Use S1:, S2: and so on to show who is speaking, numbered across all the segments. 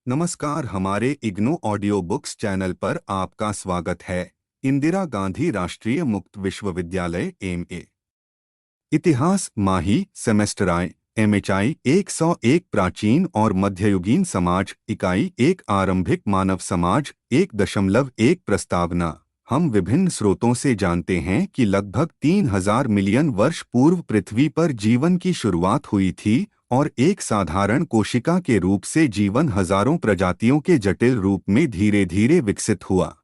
S1: नमस्कार, हमारे IGNOU audio books channel पर आपका स्वागत है। इंदिरा गांधी राष्ट्रीय मुक्त विश्वविद्यालय एमए इतिहास माही सेमेस्टर आई एमएचआई 101 प्राचीन और मध्ययुगीन समाज इकाई 1 आरंभिक मानव समाज 1.1 प्रस्तावना। हम विभिन्न स्रोतों से जानते हैं कि लगभग 3000 मिलियन वर्ष पूर्व पृथ्वी पर जीवन की शुरुआत हुई थी और एक साधारण कोशिका के रूप से जीवन हजारों प्रजातियों के जटिल रूप में धीरे धीरे विकसित हुआ।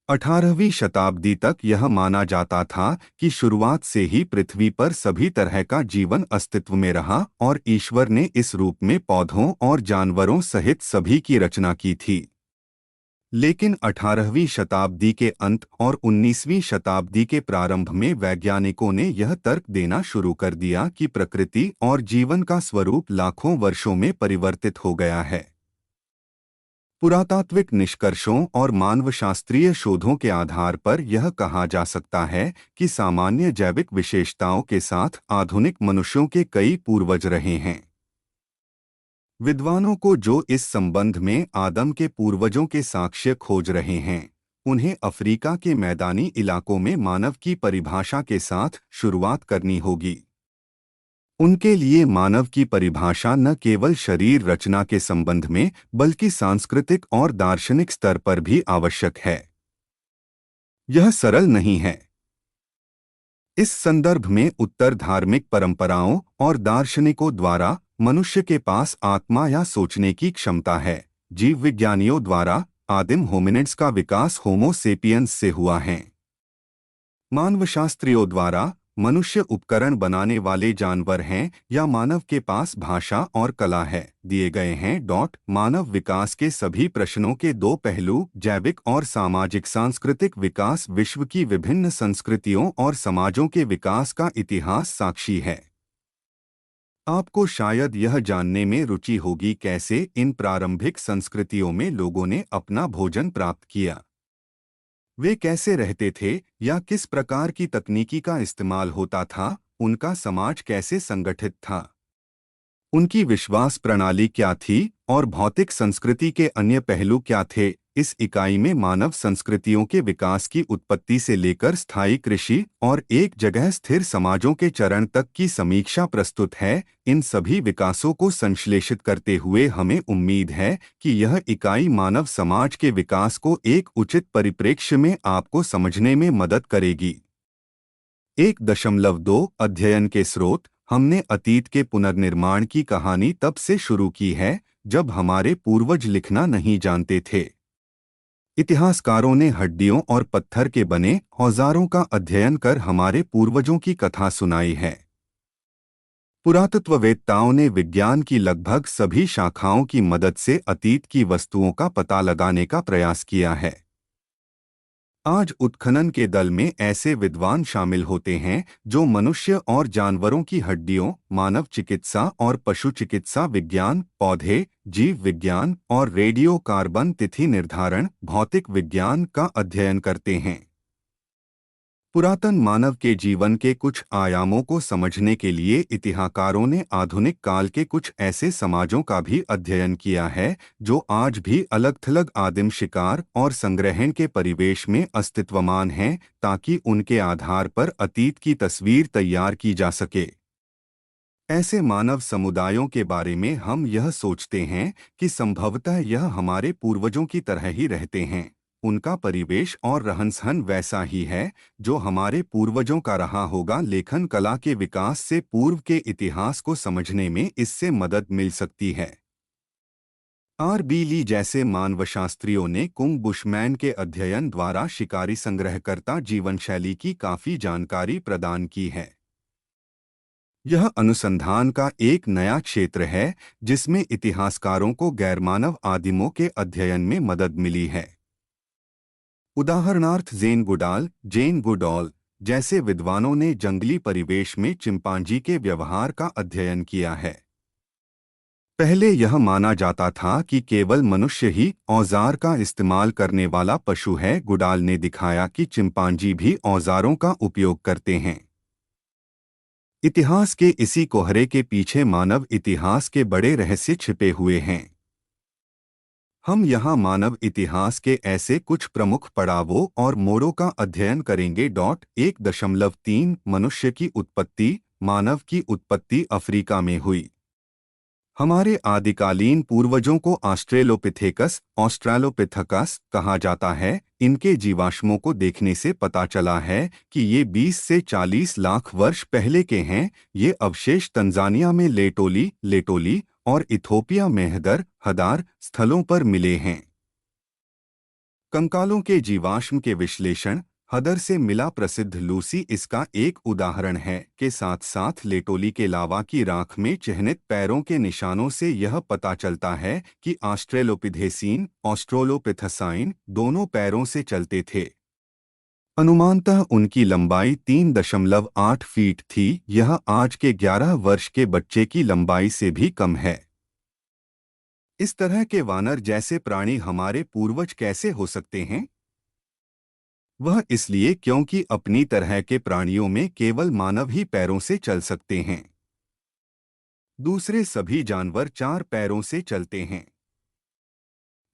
S1: 18वीं शताब्दी तक यह माना जाता था कि शुरुआत से ही पृथ्वी पर सभी तरह का जीवन अस्तित्व में रहा और ईश्वर ने इस रूप में पौधों और जानवरों सहित सभी की रचना की थी। लेकिन 18वीं शताब्दी के अंत और 19वीं शताब्दी के प्रारंभ में वैज्ञानिकों ने यह तर्क देना शुरू कर दिया कि प्रकृति और जीवन का स्वरूप लाखों वर्षों में परिवर्तित हो गया है। पुरातात्विक निष्कर्षों और मानवशास्त्रीय शोधों के आधार पर यह कहा जा सकता है कि सामान्य जैविक विशेषताओं के साथ आधुनिक मनुष्यों के कई पूर्वज रहे हैं। विद्वानों को जो इस संबंध में आदम के पूर्वजों के साक्ष्य खोज रहे हैं, उन्हें अफ्रीका के मैदानी इलाकों में मानव की परिभाषा के साथ शुरुआत करनी होगी। उनके लिए मानव की परिभाषा न केवल शरीर रचना के संबंध में बल्कि सांस्कृतिक और दार्शनिक स्तर पर भी आवश्यक है। यह सरल नहीं है। इस संदर्भ में उत्तर धार्मिक परंपराओं और दार्शनिकों द्वारा मनुष्य के पास आत्मा या सोचने की क्षमता है। जीव विज्ञानियों द्वारा आदिम होमिनिड्स का विकास होमो सेपियंस से हुआ है। मानवशास्त्रियों द्वारा मनुष्य उपकरण बनाने वाले जानवर हैं या मानव के पास भाषा और कला है। दिए गए हैं। मानव विकास के सभी प्रश्नों के दो पहलू, जैविक और सामाजिक। सांस्कृतिक विकास विश्व की विभिन्न संस्कृतियों और समाजों के विकास का इतिहास साक्षी है। आपको शायद यह जानने में रुचि होगी कैसे इन प्रारंभिक संस्कृतियों में लोगों ने अपना भोजन प्राप्त किया। वे कैसे रहते थे या किस प्रकार की तकनीकी का इस्तेमाल होता था। उनका समाज कैसे संगठित था। उनकी विश्वास प्रणाली क्या थी और भौतिक संस्कृति के अन्य पहलू क्या थे। इस इकाई में मानव संस्कृतियों के विकास की उत्पत्ति से लेकर स्थायी कृषि और एक जगह स्थिर समाजों के चरण तक की समीक्षा प्रस्तुत है। इन सभी विकासों को संश्लेषित करते हुए हमें उम्मीद है कि यह इकाई मानव समाज के विकास को एक उचित परिप्रेक्ष्य में आपको समझने में मदद करेगी। 1.2 अध्ययन के स्रोत। हमने अतीत के पुनर्निर्माण की कहानी तब से शुरू की है जब हमारे पूर्वज लिखना नहीं जानते थे। इतिहासकारों ने हड्डियों और पत्थर के बने औजारों का अध्ययन कर हमारे पूर्वजों की कथा सुनाई है। पुरातत्ववेत्ताओं ने विज्ञान की लगभग सभी शाखाओं की मदद से अतीत की वस्तुओं का पता लगाने का प्रयास किया है। आज उत्खनन के दल में ऐसे विद्वान शामिल होते हैं जो मनुष्य और जानवरों की हड्डियों, मानव चिकित्सा और पशु चिकित्सा विज्ञान, पौधे, जीव विज्ञान और रेडियो कार्बन तिथि निर्धारण, भौतिक विज्ञान का अध्ययन करते हैं। पुरातन मानव के जीवन के कुछ आयामों को समझने के लिए इतिहासकारों ने आधुनिक काल के कुछ ऐसे समाजों का भी अध्ययन किया है जो आज भी अलग-थलग आदिम शिकार और संग्रहण के परिवेश में अस्तित्वमान हैं, ताकि उनके आधार पर अतीत की तस्वीर तैयार की जा सके। ऐसे मानव समुदायों के बारे में हम यह सोचते हैं कि संभवतः यह हमारे पूर्वजों की तरह ही रहते हैं। उनका परिवेश और रहन-सहन वैसा ही है जो हमारे पूर्वजों का रहा होगा। लेखन कला के विकास से पूर्व के इतिहास को समझने में इससे मदद मिल सकती है। R.B. ली जैसे मानवशास्त्रियों ने कुंग बुशमैन के अध्ययन द्वारा शिकारी संग्रहकर्ता जीवनशैली की काफी जानकारी प्रदान की है। यह अनुसंधान का एक नया क्षेत्र है जिसमें इतिहासकारों को गैरमानव आदिमों के अध्ययन में मदद मिली है। उदाहरणार्थ जेन गुडॉल जैसे विद्वानों ने जंगली परिवेश में चिंपांजी के व्यवहार का अध्ययन किया है। पहले यह माना जाता था कि केवल मनुष्य ही औजार का इस्तेमाल करने वाला पशु है। गुडाल ने दिखाया कि चिंपांजी भी औजारों का उपयोग करते हैं। इतिहास के इसी कोहरे के पीछे मानव इतिहास के बड़े रहस्य छिपे हुए हैं। हम यहाँ मानव इतिहास के ऐसे कुछ प्रमुख पड़ावों और मोड़ों का अध्ययन करेंगे। 1.3 मनुष्य की उत्पत्ति। मानव की उत्पत्ति अफ्रीका में हुई। हमारे आदिकालीन पूर्वजों को ऑस्ट्रेलोपिथेकस कहा जाता है। इनके जीवाश्मों को देखने से पता चला है कि ये 20 से 40 लाख वर्ष पहले के हैं। ये अवशेष तंजानिया में लेटोली और इथोपिया में हदार स्थलों पर मिले हैं। कंकालों के जीवाश्म के विश्लेषण। हदर से मिला प्रसिद्ध लूसी इसका एक उदाहरण है। के साथ साथ लेटोली के लावा की राख में चिह्नित पैरों के निशानों से यह पता चलता है कि ऑस्ट्रेलोपिथेसीन दोनों पैरों से चलते थे। अनुमानतः उनकी लंबाई 3.8 फीट थी। यह आज के 11 वर्ष के बच्चे की लंबाई से भी कम है। इस तरह के वानर जैसे प्राणी हमारे पूर्वज कैसे हो सकते हैं? वह इसलिए क्योंकि अपनी तरह के प्राणियों में केवल मानव ही पैरों से चल सकते हैं। दूसरे सभी जानवर 4 पैरों से चलते हैं।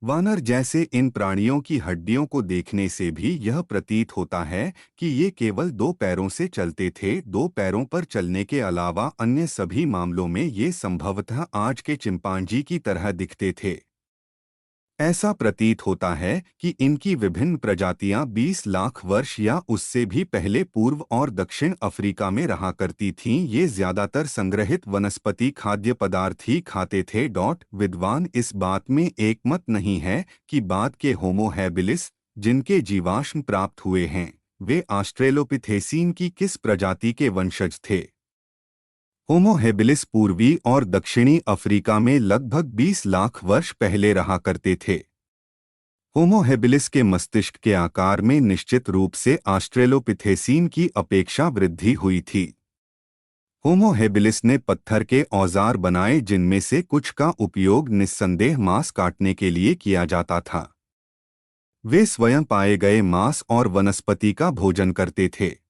S1: वानर जैसे इन प्राणियों की हड्डियों को देखने से भी यह प्रतीत होता है कि ये केवल 2 पैरों से चलते थे। 2 पैरों पर चलने के अलावा अन्य सभी मामलों में ये संभवतः आज के चिंपांजी की तरह दिखते थे। ऐसा प्रतीत होता है कि इनकी विभिन्न प्रजातियां 20 लाख वर्ष या उससे भी पहले पूर्व और दक्षिण अफ्रीका में रहा करती थीं। ये ज्यादातर संग्रहित वनस्पति खाद्य पदार्थ ही खाते थे। विद्वान इस बात में एकमत नहीं है कि बाद के होमो हैबिलिस जिनके जीवाश्म प्राप्त हुए हैं वे ऑस्ट्रेलोपिथेसीन की किस प्रजाति के वंशज थे। होमो हेबिलिस पूर्वी और दक्षिणी अफ्रीका में लगभग 20 लाख वर्ष पहले रहा करते थे। होमो हेबिलिस के मस्तिष्क के आकार में निश्चित रूप से ऑस्ट्रेलोपिथेसीन की अपेक्षा वृद्धि हुई थी। होमो हेबिलिस ने पत्थर के औजार बनाए जिनमें से कुछ का उपयोग निस्संदेह मांस काटने के लिए किया जाता था। वे स्वयं पाए गए मांस और वनस्पति का भोजन करते थे।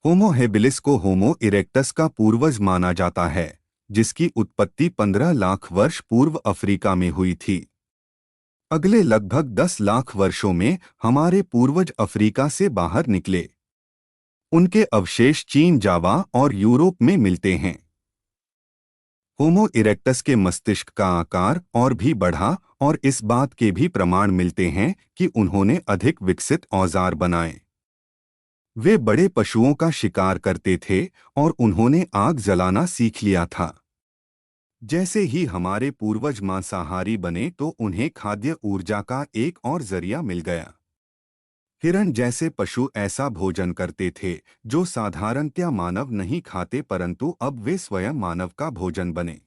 S1: होमो हेबिलिस को होमो इरेक्टस का पूर्वज माना जाता है, जिसकी उत्पत्ति 15 लाख वर्ष पूर्व अफ्रीका में हुई थी। अगले लगभग 10 लाख वर्षों में हमारे पूर्वज अफ्रीका से बाहर निकले। उनके अवशेष चीन, जावा और यूरोप में मिलते हैं। होमो इरेक्टस के मस्तिष्क का आकार और भी बढ़ा और इस बात के भी प्रमाण मिलते हैं कि उन्होंने अधिक विकसित औजार बनाए। वे बड़े पशुओं का शिकार करते थे और उन्होंने आग जलाना सीख लिया था। जैसे ही हमारे पूर्वज मांसाहारी बने तो उन्हें खाद्य ऊर्जा का एक और जरिया मिल गया। हिरण जैसे पशु ऐसा भोजन करते थे जो साधारणतया मानव नहीं खाते, परंतु अब वे स्वयं मानव का भोजन बने।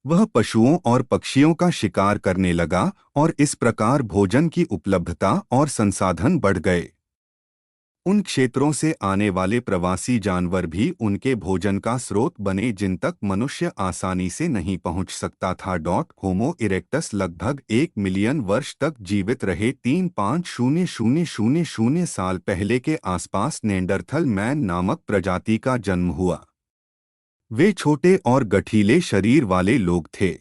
S1: वह पशुओं और पक्षियों का शिकार करने लगा और इस प्रकार भोजन की उपलब्धता और संसाधन बढ़ गए। उन क्षेत्रों से आने वाले प्रवासी जानवर भी उनके भोजन का स्रोत बने जिन तक मनुष्य आसानी से नहीं पहुंच सकता था। होमो इरेक्टस लगभग 1 मिलियन वर्ष तक जीवित रहे। 350,000 साल पहले के आसपास नेंडरथल मैन नामक प्रजाति का जन्म हुआ। वे छोटे और गठीले शरीर वाले लोग थे,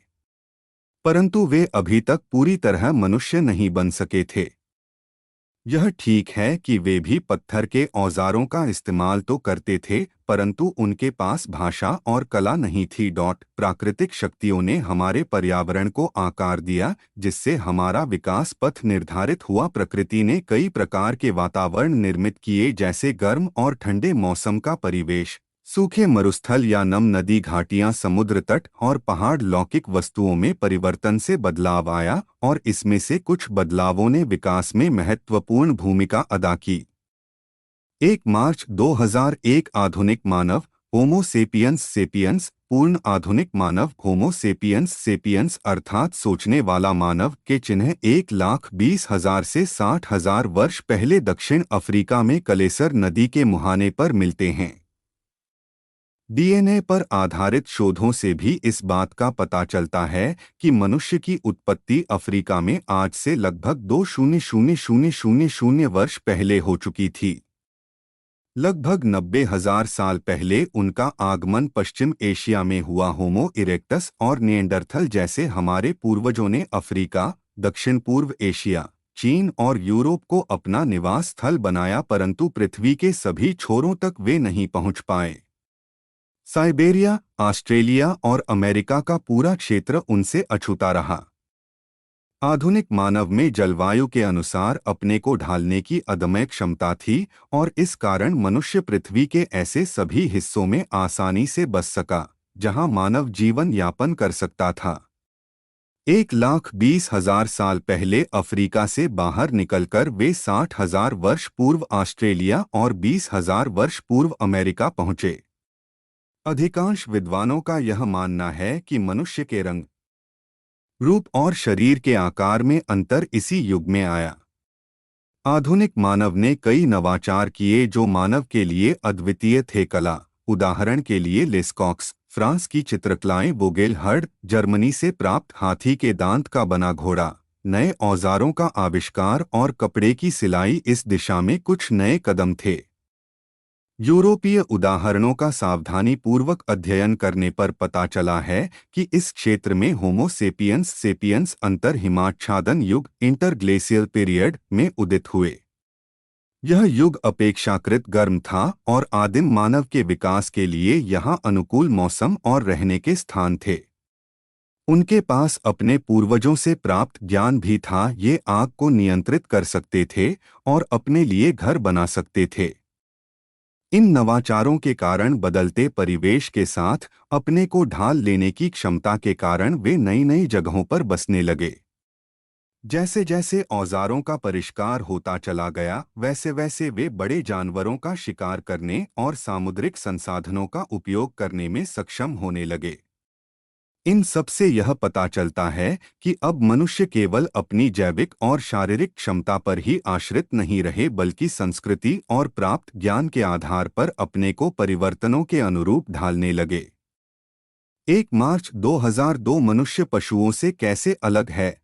S1: परंतु वे अभी तक पूरी तरह मनुष्य नहीं बन सके थे। यह ठीक है कि वे भी पत्थर के औजारों का इस्तेमाल तो करते थे, परंतु उनके पास भाषा और कला नहीं थी। प्राकृतिक शक्तियों ने हमारे पर्यावरण को आकार दिया जिससे हमारा विकास पथ निर्धारित हुआ। प्रकृति ने कई प्रकार के वातावरण निर्मित किए, जैसे गर्म और ठंडे मौसम का परिवेश, सूखे मरुस्थल या नम नदी घाटियां, समुद्र तट और पहाड़। लौकिक वस्तुओं में परिवर्तन से बदलाव आया और इसमें से कुछ बदलावों ने विकास में महत्वपूर्ण भूमिका अदा की। 1 मार्च 2001 आधुनिक मानव होमो सेपियंस सेपियंस, पूर्ण आधुनिक मानव होमो सेपियंस सेपियंस अर्थात सोचने वाला मानव के चिन्ह 1,20,000 से 60,000 वर्ष पहले दक्षिण अफ्रीका में कलेसर नदी के मुहाने पर मिलते हैं। डीएनए पर आधारित शोधों से भी इस बात का पता चलता है कि मनुष्य की उत्पत्ति अफ्रीका में आज से लगभग 2,000 वर्ष पहले हो चुकी थी। लगभग 90,000 साल पहले उनका आगमन पश्चिम एशिया में हुआ। होमो इरेक्टस और निएंडरथल जैसे हमारे पूर्वजों ने अफ्रीका, दक्षिण पूर्व एशिया, चीन और यूरोप को अपना निवास स्थल बनाया, परंतु पृथ्वी के सभी छोरों तक वे नहीं पहुंच पाए। साइबेरिया, ऑस्ट्रेलिया और अमेरिका का पूरा क्षेत्र उनसे अछूता रहा। आधुनिक मानव में जलवायु के अनुसार अपने को ढालने की अदम्य क्षमता थी और इस कारण मनुष्य पृथ्वी के ऐसे सभी हिस्सों में आसानी से बस सका जहां मानव जीवन यापन कर सकता था। 1,20,000 साल पहले अफ्रीका से बाहर निकलकर वे 60,000 वर्ष पूर्व ऑस्ट्रेलिया और 20,000 वर्ष पूर्व अमेरिका पहुंचे। अधिकांश विद्वानों का यह मानना है कि मनुष्य के रंग, रूप और शरीर के आकार में अंतर इसी युग में आया। आधुनिक मानव ने कई नवाचार किए जो मानव के लिए अद्वितीय थे। कला, उदाहरण के लिए लेस्कॉक्स, फ्रांस की चित्रकलाएं, वोगेलहर्ड, जर्मनी से प्राप्त हाथी के दांत का बना घोड़ा, नए औजारों का आविष्कार और कपड़े की सिलाई इस दिशा में कुछ नए कदम थे। यूरोपीय उदाहरणों का सावधानी पूर्वक अध्ययन करने पर पता चला है कि इस क्षेत्र में होमो सेपियंस सेपियंस अंतर हिमाच्छादन युग इंटरग्लेशियल पीरियड में उदित हुए। यह युग अपेक्षाकृत गर्म था और आदिम मानव के विकास के लिए यहाँ अनुकूल मौसम और रहने के स्थान थे। उनके पास अपने पूर्वजों से प्राप्त ज्ञान भी था। ये आग को नियंत्रित कर सकते थे और अपने लिए घर बना सकते थे। इन नवाचारों के कारण बदलते परिवेश के साथ अपने को ढाल लेने की क्षमता के कारण वे नई नई जगहों पर बसने लगे। जैसे जैसे औजारों का परिष्कार होता चला गया, वैसे वैसे वे बड़े जानवरों का शिकार करने और सामुद्रिक संसाधनों का उपयोग करने में सक्षम होने लगे। इन सब से यह पता चलता है कि अब मनुष्य केवल अपनी जैविक और शारीरिक क्षमता पर ही आश्रित नहीं रहे, बल्कि संस्कृति और प्राप्त ज्ञान के आधार पर अपने को परिवर्तनों के अनुरूप ढालने लगे। 1 मार्च 2002 मनुष्य पशुओं से कैसे अलग है?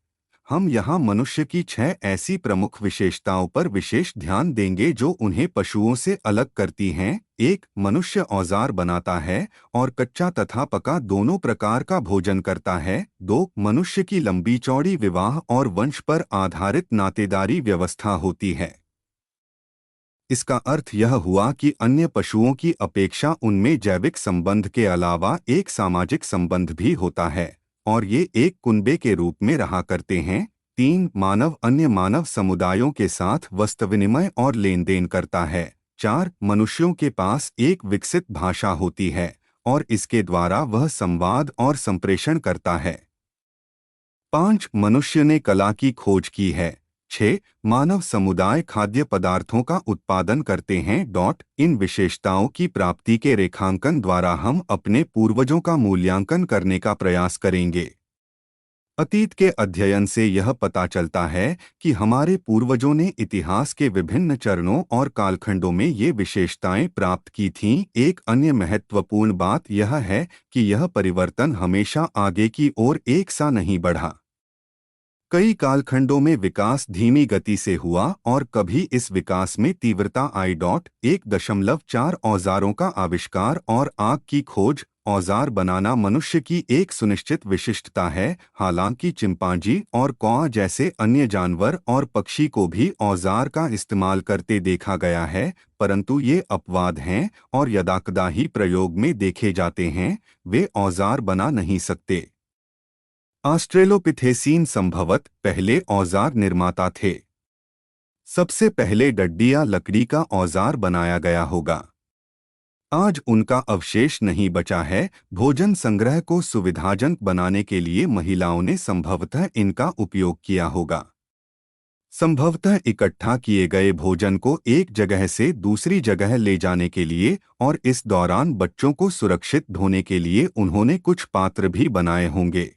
S1: हम यहाँ मनुष्य की 6 ऐसी प्रमुख विशेषताओं पर विशेष ध्यान देंगे जो उन्हें पशुओं से अलग करती हैं। 1. मनुष्य औजार बनाता है और कच्चा तथा पका दोनों प्रकार का भोजन करता है। 2. मनुष्य की लंबी चौड़ी विवाह और वंश पर आधारित नातेदारी व्यवस्था होती है। इसका अर्थ यह हुआ कि अन्य पशुओं की अपेक्षा उनमें जैविक संबंध के अलावा एक सामाजिक संबंध भी होता है और ये एक कुनबे के रूप में रहा करते हैं। 3. मानव अन्य मानव समुदायों के साथ वस्तु विनिमय और लेन देन करता है। 4. मनुष्यों के पास एक विकसित भाषा होती है और इसके द्वारा वह संवाद और संप्रेषण करता है। 5. मनुष्य ने कला की खोज की है। 6. मानव समुदाय खाद्य पदार्थों का उत्पादन करते हैं। इन विशेषताओं की प्राप्ति के रेखांकन द्वारा हम अपने पूर्वजों का मूल्यांकन करने का प्रयास करेंगे। अतीत के अध्ययन से यह पता चलता है कि हमारे पूर्वजों ने इतिहास के विभिन्न चरणों और कालखंडों में ये विशेषताएं प्राप्त की थीं। एक अन्य महत्वपूर्ण बात यह है कि यह परिवर्तन हमेशा आगे की ओर एक सा नहीं बढ़ा। कई कालखंडों में विकास धीमी गति से हुआ और कभी इस विकास में तीव्रता आई। 1.4 औजारों का आविष्कार और आग की खोज। औजार बनाना मनुष्य की एक सुनिश्चित विशिष्टता है। हालांकि चिंपांजी और कौआ जैसे अन्य जानवर और पक्षी को भी औजार का इस्तेमाल करते देखा गया है, परंतु ये अपवाद हैं और यदाकदा ही प्रयोग में देखे जाते हैं। वे औजार बना नहीं सकते। ऑस्ट्रेलोपिथेसीन संभवत पहले औजार निर्माता थे। सबसे पहले डड्डी या लकड़ी का औजार बनाया गया होगा। आज उनका अवशेष नहीं बचा है। भोजन संग्रह को सुविधाजनक बनाने के लिए महिलाओं ने संभवतः इनका उपयोग किया होगा। संभवतः इकट्ठा किए गए भोजन को एक जगह से दूसरी जगह ले जाने के लिए और इस दौरान बच्चों को सुरक्षित ढोने के लिए उन्होंने कुछ पात्र भी बनाए होंगे।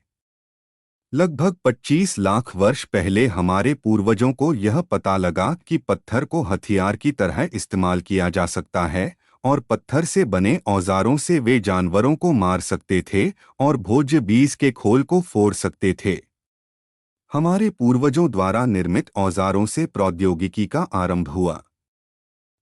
S1: लगभग 25 लाख वर्ष पहले हमारे पूर्वजों को यह पता लगा कि पत्थर को हथियार की तरह इस्तेमाल किया जा सकता है और पत्थर से बने औजारों से वे जानवरों को मार सकते थे और भोज्य बीज के खोल को फोड़ सकते थे। हमारे पूर्वजों द्वारा निर्मित औजारों से प्रौद्योगिकी का आरंभ हुआ।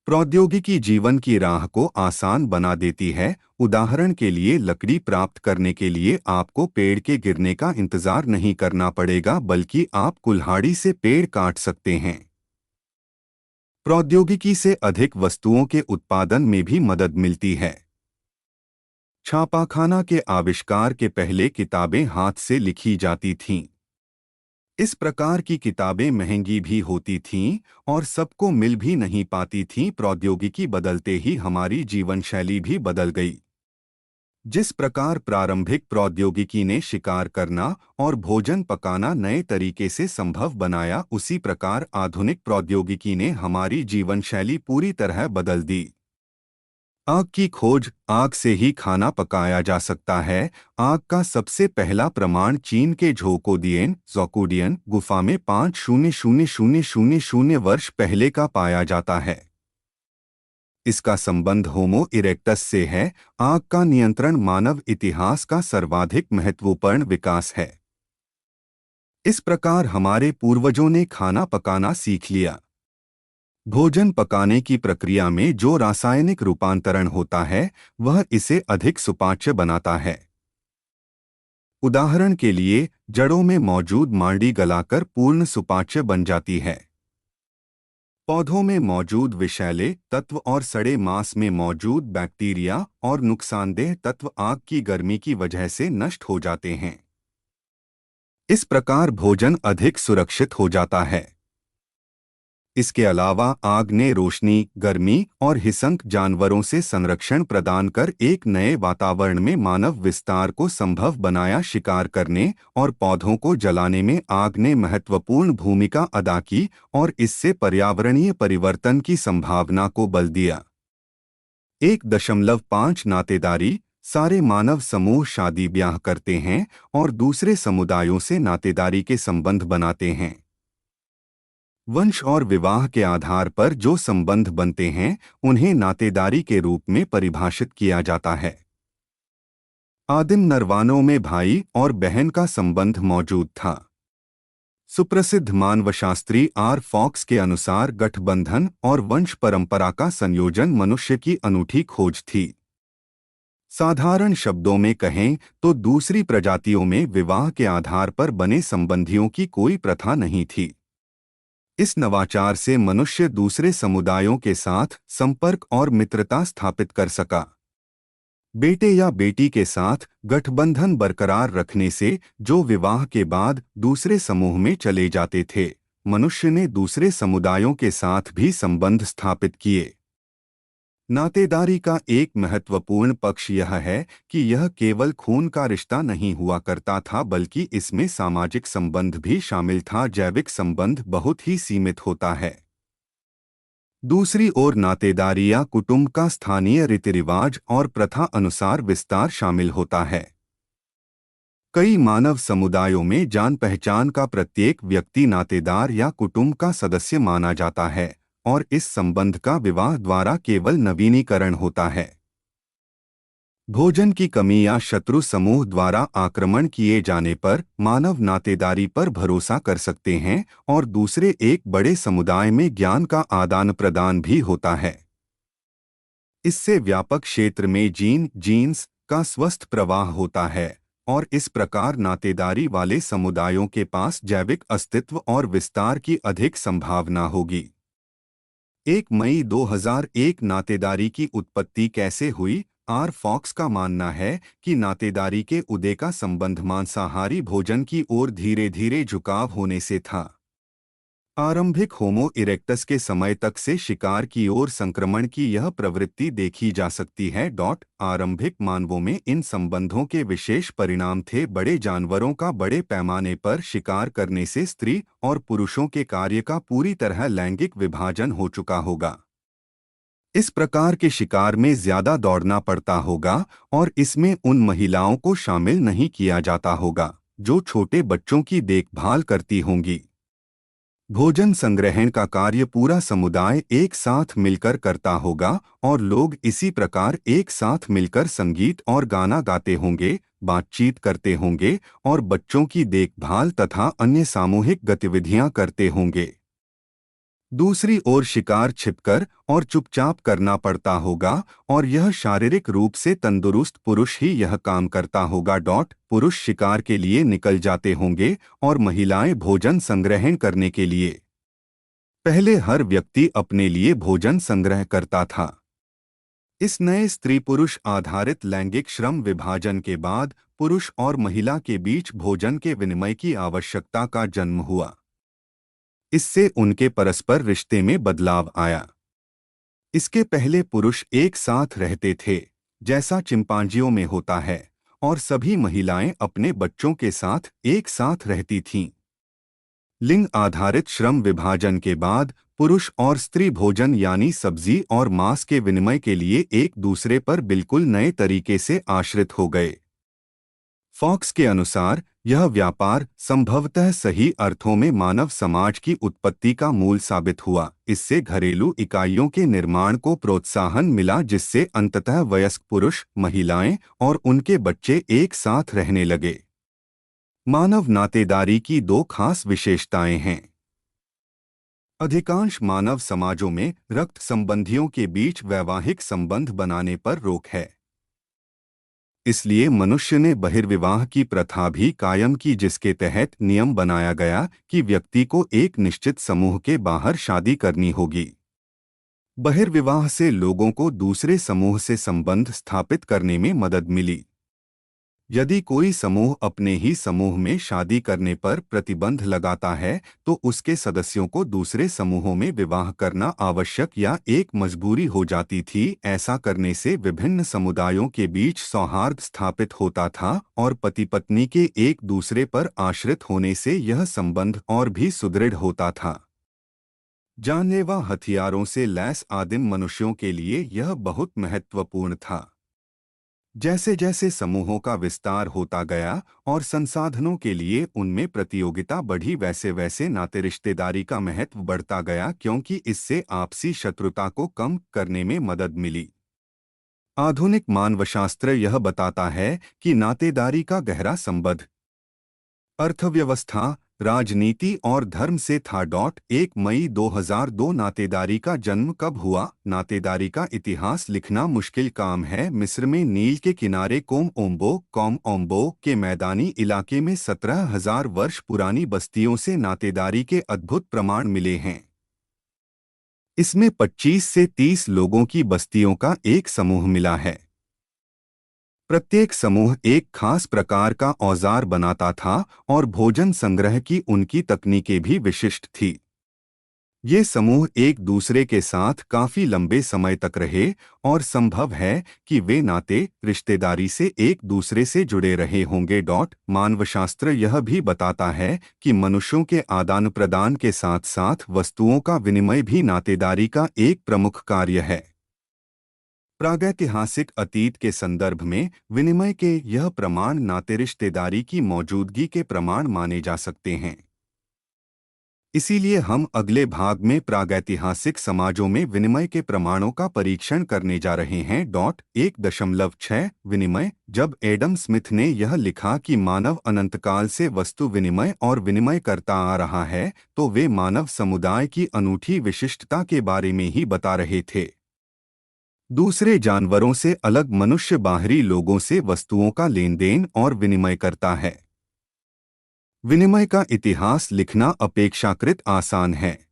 S1: प्रौद्योगिकी जीवन की राह को आसान बना देती है। उदाहरण के लिए, लकड़ी प्राप्त करने के लिए आपको पेड़ के गिरने का इंतजार नहीं करना पड़ेगा, बल्कि आप कुल्हाड़ी से पेड़ काट सकते हैं। प्रौद्योगिकी से अधिक वस्तुओं के उत्पादन में भी मदद मिलती है। छापाखाना के आविष्कार के पहले किताबें हाथ से लिखी जाती थीं। इस प्रकार की किताबें महंगी भी होती थीं और सबको मिल भी नहीं पाती थीं। प्रौद्योगिकी बदलते ही हमारी जीवन शैली भी बदल गई। जिस प्रकार प्रारंभिक प्रौद्योगिकी ने शिकार करना और भोजन पकाना नए तरीके से संभव बनाया, उसी प्रकार आधुनिक प्रौद्योगिकी ने हमारी जीवन शैली पूरी तरह बदल दी। आग की खोज। आग से ही खाना पकाया जा सकता है। आग का सबसे पहला प्रमाण चीन के झोकोडियन ज़ोकोडियन गुफा में 5000 वर्ष पहले का पाया जाता है। इसका संबंध होमो इरेक्टस से है। आग का नियंत्रण मानव इतिहास का सर्वाधिक महत्वपूर्ण विकास है। इस प्रकार हमारे पूर्वजों ने खाना पकाना सीख लिया। भोजन पकाने की प्रक्रिया में जो रासायनिक रूपांतरण होता है, वह इसे अधिक सुपाच्य बनाता है। उदाहरण के लिए, जड़ों में मौजूद मांडी गलाकर पूर्ण सुपाच्य बन जाती है। पौधों में मौजूद विषैले तत्व और सड़े मांस में मौजूद बैक्टीरिया और नुकसानदेह तत्व आग की गर्मी की वजह से नष्ट हो जाते हैं। इस प्रकार भोजन अधिक सुरक्षित हो जाता है। इसके अलावा आग ने रोशनी, गर्मी और हिंसक जानवरों से संरक्षण प्रदान कर एक नए वातावरण में मानव विस्तार को संभव बनाया। शिकार करने और पौधों को जलाने में आग ने महत्वपूर्ण भूमिका अदा की और इससे पर्यावरणीय परिवर्तन की संभावना को बल दिया। 1.5 नातेदारी। सारे मानव समूह शादी ब्याह करते हैं और दूसरे समुदायों से नातेदारी के संबंध बनाते हैं। वंश और विवाह के आधार पर जो संबंध बनते हैं, उन्हें नातेदारी के रूप में परिभाषित किया जाता है। आदिम नरवानों में भाई और बहन का संबंध मौजूद था। सुप्रसिद्ध मानवशास्त्री आर फॉक्स के अनुसार गठबंधन और वंश परंपरा का संयोजन मनुष्य की अनूठी खोज थी। साधारण शब्दों में कहें तो दूसरी प्रजातियों में विवाह के आधार पर बने संबंधियों की कोई प्रथा नहीं थी। इस नवाचार से मनुष्य दूसरे समुदायों के साथ संपर्क और मित्रता स्थापित कर सका। बेटे या बेटी के साथ गठबंधन बरकरार रखने से जो विवाह के बाद दूसरे समूह में चले जाते थे, मनुष्य ने दूसरे समुदायों के साथ भी संबंध स्थापित किए। नातेदारी का एक महत्वपूर्ण पक्ष यह है कि यह केवल खून का रिश्ता नहीं हुआ करता था, बल्कि इसमें सामाजिक संबंध भी शामिल था। जैविक संबंध बहुत ही सीमित होता है। दूसरी ओर नातेदारी या कुटुंब का स्थानीय रीति रिवाज और प्रथा अनुसार विस्तार शामिल होता है। कई मानव समुदायों में जान पहचान का प्रत्येक व्यक्ति नातेदार या कुटुंब का सदस्य माना जाता है और इस संबंध का विवाह द्वारा केवल नवीनीकरण होता है। भोजन की कमी या शत्रु समूह द्वारा आक्रमण किए जाने पर मानव नातेदारी पर भरोसा कर सकते हैं और दूसरे एक बड़े समुदाय में ज्ञान का आदान प्रदान भी होता है। इससे व्यापक क्षेत्र में जीन्स का स्वस्थ प्रवाह होता है और इस प्रकार नातेदारी वाले समुदायों के पास जैविक अस्तित्व और विस्तार की अधिक संभावना होगी। 1 मई 2001 नातेदारी की उत्पत्ति कैसे हुई? आर फॉक्स का मानना है कि नातेदारी के उदय का संबंध मांसाहारी भोजन की ओर धीरे धीरे झुकाव होने से था। आरंभिक होमो इरेक्टस के समय तक से शिकार की ओर संक्रमण की यह प्रवृत्ति देखी जा सकती है। आरंभिक मानवों में इन संबंधों के विशेष परिणाम थे। बड़े जानवरों का बड़े पैमाने पर शिकार करने से स्त्री और पुरुषों के कार्य का पूरी तरह लैंगिक विभाजन हो चुका होगा। इस प्रकार के शिकार में ज्यादा दौड़ना पड़ता होगा और इसमें उन महिलाओं को शामिल नहीं किया जाता होगा जो छोटे बच्चों की देखभाल करती होंगी। भोजन संग्रहण का कार्य पूरा समुदाय एक साथ मिलकर करता होगा और लोग इसी प्रकार एक साथ मिलकर संगीत और गाना गाते होंगे, बातचीत करते होंगे और बच्चों की देखभाल तथा अन्य सामूहिक गतिविधियां करते होंगे। दूसरी ओर शिकार छिपकर और चुपचाप करना पड़ता होगा और यह शारीरिक रूप से तंदुरुस्त पुरुष ही यह काम करता होगा। पुरुष शिकार के लिए निकल जाते होंगे और महिलाएं भोजन संग्रहण करने के लिए। पहले हर व्यक्ति अपने लिए भोजन संग्रह करता था। इस नए स्त्री पुरुष आधारित लैंगिक श्रम विभाजन के बाद पुरुष और महिला के बीच भोजन के विनिमय की आवश्यकता का जन्म हुआ। इससे उनके परस्पर रिश्ते में बदलाव आया। इसके पहले पुरुष एक साथ रहते थे, जैसा चिंपांजियों में होता है, और सभी महिलाएं अपने बच्चों के साथ एक साथ रहती थीं। लिंग आधारित श्रम विभाजन के बाद पुरुष और स्त्री भोजन यानी सब्जी और मांस के विनिमय के लिए एक दूसरे पर बिल्कुल नए तरीके से आश्रित हो गए। फॉक्स के अनुसार यह व्यापार संभवतः सही अर्थों में मानव समाज की उत्पत्ति का मूल साबित हुआ। इससे घरेलू इकाइयों के निर्माण को प्रोत्साहन मिला, जिससे अंततः वयस्क पुरुष, महिलाएं और उनके बच्चे एक साथ रहने लगे। मानव नातेदारी की दो खास विशेषताएं हैं। अधिकांश मानव समाजों में रक्त संबंधियों के बीच वैवाहिक संबंध बनाने पर रोक है। इसलिए मनुष्य ने बहिर्विवाह की प्रथा भी कायम की, जिसके तहत नियम बनाया गया कि व्यक्ति को एक निश्चित समूह के बाहर शादी करनी होगी। बहिर्विवाह से लोगों को दूसरे समूह से संबंध स्थापित करने में मदद मिली। यदि कोई समूह अपने ही समूह में शादी करने पर प्रतिबंध लगाता है, तो उसके सदस्यों को दूसरे समूहों में विवाह करना आवश्यक या एक मजबूरी हो जाती थी। ऐसा करने से विभिन्न समुदायों के बीच सौहार्द स्थापित होता था और पति पत्नी के एक दूसरे पर आश्रित होने से यह संबंध और भी सुदृढ़ होता था। जानलेवा हथियारों से लैस आदिम मनुष्यों के लिए यह बहुत महत्वपूर्ण था। जैसे जैसे समूहों का विस्तार होता गया और संसाधनों के लिए उनमें प्रतियोगिता बढ़ी, वैसे वैसे नाते रिश्तेदारी का महत्व बढ़ता गया, क्योंकि इससे आपसी शत्रुता को कम करने में मदद मिली। आधुनिक मानवशास्त्र यह बताता है कि नातेदारी का गहरा संबंध अर्थव्यवस्था, राजनीति और धर्म से था। 1 मई 2002 नातेदारी का जन्म कब हुआ? नातेदारी का इतिहास लिखना मुश्किल काम है। मिस्र में नील के किनारे कौम ओम्बो के मैदानी इलाके में 17,000 वर्ष पुरानी बस्तियों से नातेदारी के अद्भुत प्रमाण मिले हैं। इसमें 25 से 30 लोगों की बस्तियों का एक समूह मिला है। प्रत्येक समूह एक खास प्रकार का औजार बनाता था और भोजन संग्रह की उनकी तकनीकें भी विशिष्ट थी। ये समूह एक दूसरे के साथ काफी लंबे समय तक रहे और संभव है कि वे नाते रिश्तेदारी से एक दूसरे से जुड़े रहे होंगे। मानवशास्त्र यह भी बताता है कि मनुष्यों के आदान प्रदान के साथ साथ वस्तुओं का विनिमय भी नातेदारी का एक प्रमुख कार्य है। प्रागैतिहासिक अतीत के संदर्भ में विनिमय के यह प्रमाण नाते रिश्तेदारी की मौजूदगी के प्रमाण माने जा सकते हैं। इसीलिए हम अगले भाग में प्रागैतिहासिक समाजों में विनिमय के प्रमाणों का परीक्षण करने जा रहे हैं। 1.6 विनिमय। जब एडम स्मिथ ने यह लिखा कि मानव अनंतकाल से वस्तु विनिमय और विनिमय करता आ रहा है, तो वे मानव समुदाय की अनूठी विशिष्टता के बारे में ही बता रहे थे। दूसरे जानवरों से अलग मनुष्य बाहरी लोगों से वस्तुओं का लेन देन और विनिमय करता है। विनिमय का इतिहास लिखना अपेक्षाकृत आसान है।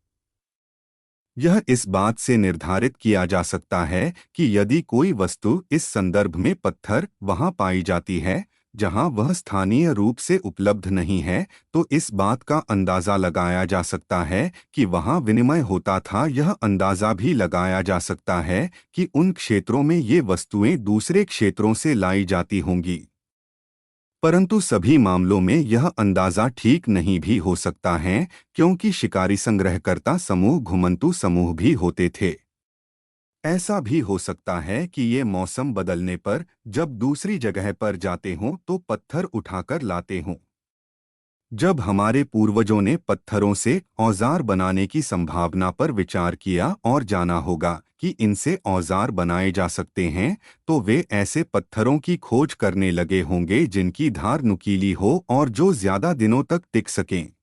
S1: यह इस बात से निर्धारित किया जा सकता है कि यदि कोई वस्तु इस संदर्भ में पत्थर वहां पाई जाती है जहां वह स्थानीय रूप से उपलब्ध नहीं है, तो इस बात का अंदाजा लगाया जा सकता है कि वहां विनिमय होता था। यह अंदाजा भी लगाया जा सकता है कि उन क्षेत्रों में ये वस्तुएं दूसरे क्षेत्रों से लाई जाती होंगी। परंतु सभी मामलों में यह अंदाजा ठीक नहीं भी हो सकता है, क्योंकि शिकारी संग्रहकर्ता समूह घुमंतू समूह भी होते थे। ऐसा भी हो सकता है कि ये मौसम बदलने पर जब दूसरी जगह पर जाते हों तो पत्थर उठाकर लाते हों। जब हमारे पूर्वजों ने पत्थरों से औजार बनाने की संभावना पर विचार किया और जाना होगा कि इनसे औजार बनाए जा सकते हैं, तो वे ऐसे पत्थरों की खोज करने लगे होंगे जिनकी धार नुकीली हो और जो ज्यादा दिनों तक टिक सकें।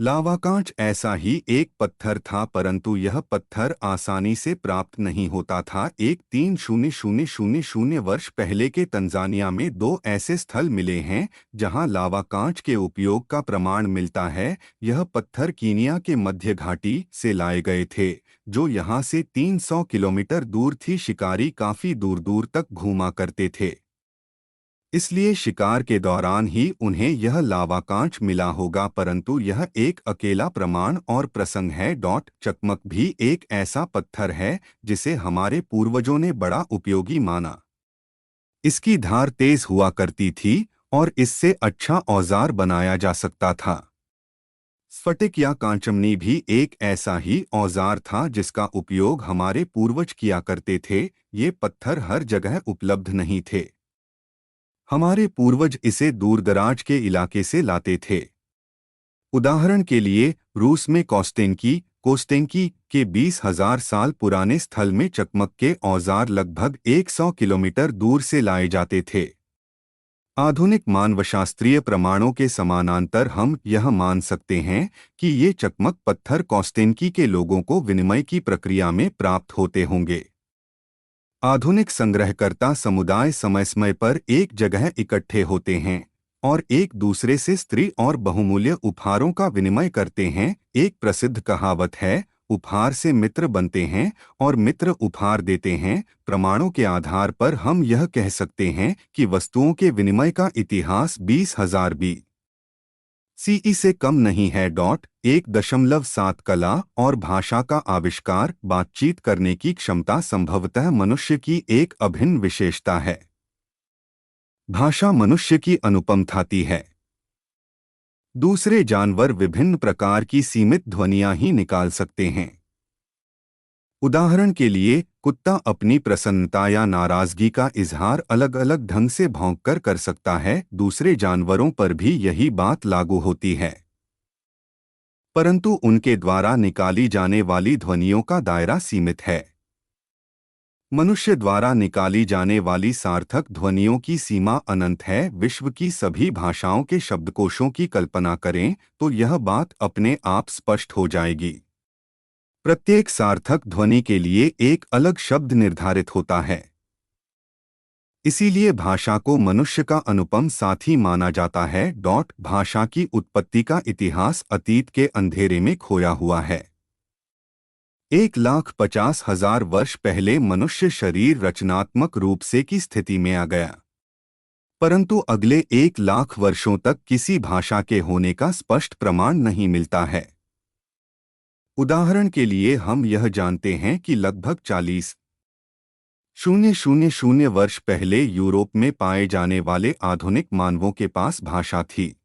S1: लावा कांच ऐसा ही एक पत्थर था, परंतु यह पत्थर आसानी से प्राप्त नहीं होता था। 13,000 वर्ष पहले के तंजानिया में दो ऐसे स्थल मिले हैं जहां लावा कांच के उपयोग का प्रमाण मिलता है। यह पत्थर कीनिया के मध्य घाटी से लाए गए थे, जो यहां से 300 किलोमीटर दूर थी। शिकारी काफी दूर दूर तक घूमा करते थे, इसलिए शिकार के दौरान ही उन्हें यह लावा कांच मिला होगा, परंतु यह एक अकेला प्रमाण और प्रसंग है। चकमक भी एक ऐसा पत्थर है जिसे हमारे पूर्वजों ने बड़ा उपयोगी माना। इसकी धार तेज हुआ करती थी और इससे अच्छा औजार बनाया जा सकता था। स्फटिक या कांचमनी भी एक ऐसा ही औजार था जिसका उपयोग हमारे पूर्वज किया करते थे। ये पत्थर हर जगह उपलब्ध नहीं थे। हमारे पूर्वज इसे दूरदराज के इलाके से लाते थे। उदाहरण के लिए रूस में कोस्टेंकी के 20,000 साल पुराने स्थल में चकमक के औजार लगभग 100 किलोमीटर दूर से लाए जाते थे। आधुनिक मानवशास्त्रीय प्रमाणों के समानांतर हम यह मान सकते हैं कि ये चकमक पत्थर कोस्टेंकी के लोगों को विनिमय की प्रक्रिया में प्राप्त होते होंगे। आधुनिक संग्रहकर्ता समुदाय समय समय पर एक जगह इकट्ठे होते हैं और एक दूसरे से स्त्री और बहुमूल्य उपहारों का विनिमय करते हैं। एक प्रसिद्ध कहावत है, उपहार से मित्र बनते हैं और मित्र उपहार देते हैं। प्रमाणों के आधार पर हम यह कह सकते हैं कि वस्तुओं के विनिमय का इतिहास 20,000 सीई से कम नहीं है। 1.7 कला और भाषा का आविष्कार। बातचीत करने की क्षमता संभवतः मनुष्य की एक अभिन्न विशेषता है। भाषा मनुष्य की अनुपम थाती है। दूसरे जानवर विभिन्न प्रकार की सीमित ध्वनियां ही निकाल सकते हैं। उदाहरण के लिए कुत्ता अपनी प्रसन्नता या नाराजगी का इजहार अलग अलग ढंग से भौंककर कर सकता है। दूसरे जानवरों पर भी यही बात लागू होती है, परंतु उनके द्वारा निकाली जाने वाली ध्वनियों का दायरा सीमित है। मनुष्य द्वारा निकाली जाने वाली सार्थक ध्वनियों की सीमा अनंत है। विश्व की सभी भाषाओं के शब्दकोशों की कल्पना करें तो यह बात अपने आप स्पष्ट हो जाएगी। प्रत्येक सार्थक ध्वनि के लिए एक अलग शब्द निर्धारित होता है। इसीलिए भाषा को मनुष्य का अनुपम साथी माना जाता है। भाषा की उत्पत्ति का इतिहास अतीत के अंधेरे में खोया हुआ है। 1,50,000 वर्ष पहले मनुष्य शरीर रचनात्मक रूप से की स्थिति में आ गया, परंतु अगले 1,00,000 वर्षों तक किसी भाषा के होने का स्पष्ट प्रमाण नहीं मिलता है। उदाहरण के लिए हम यह जानते हैं कि लगभग 40,000 वर्ष पहले यूरोप में पाए जाने वाले आधुनिक मानवों के पास भाषा थी।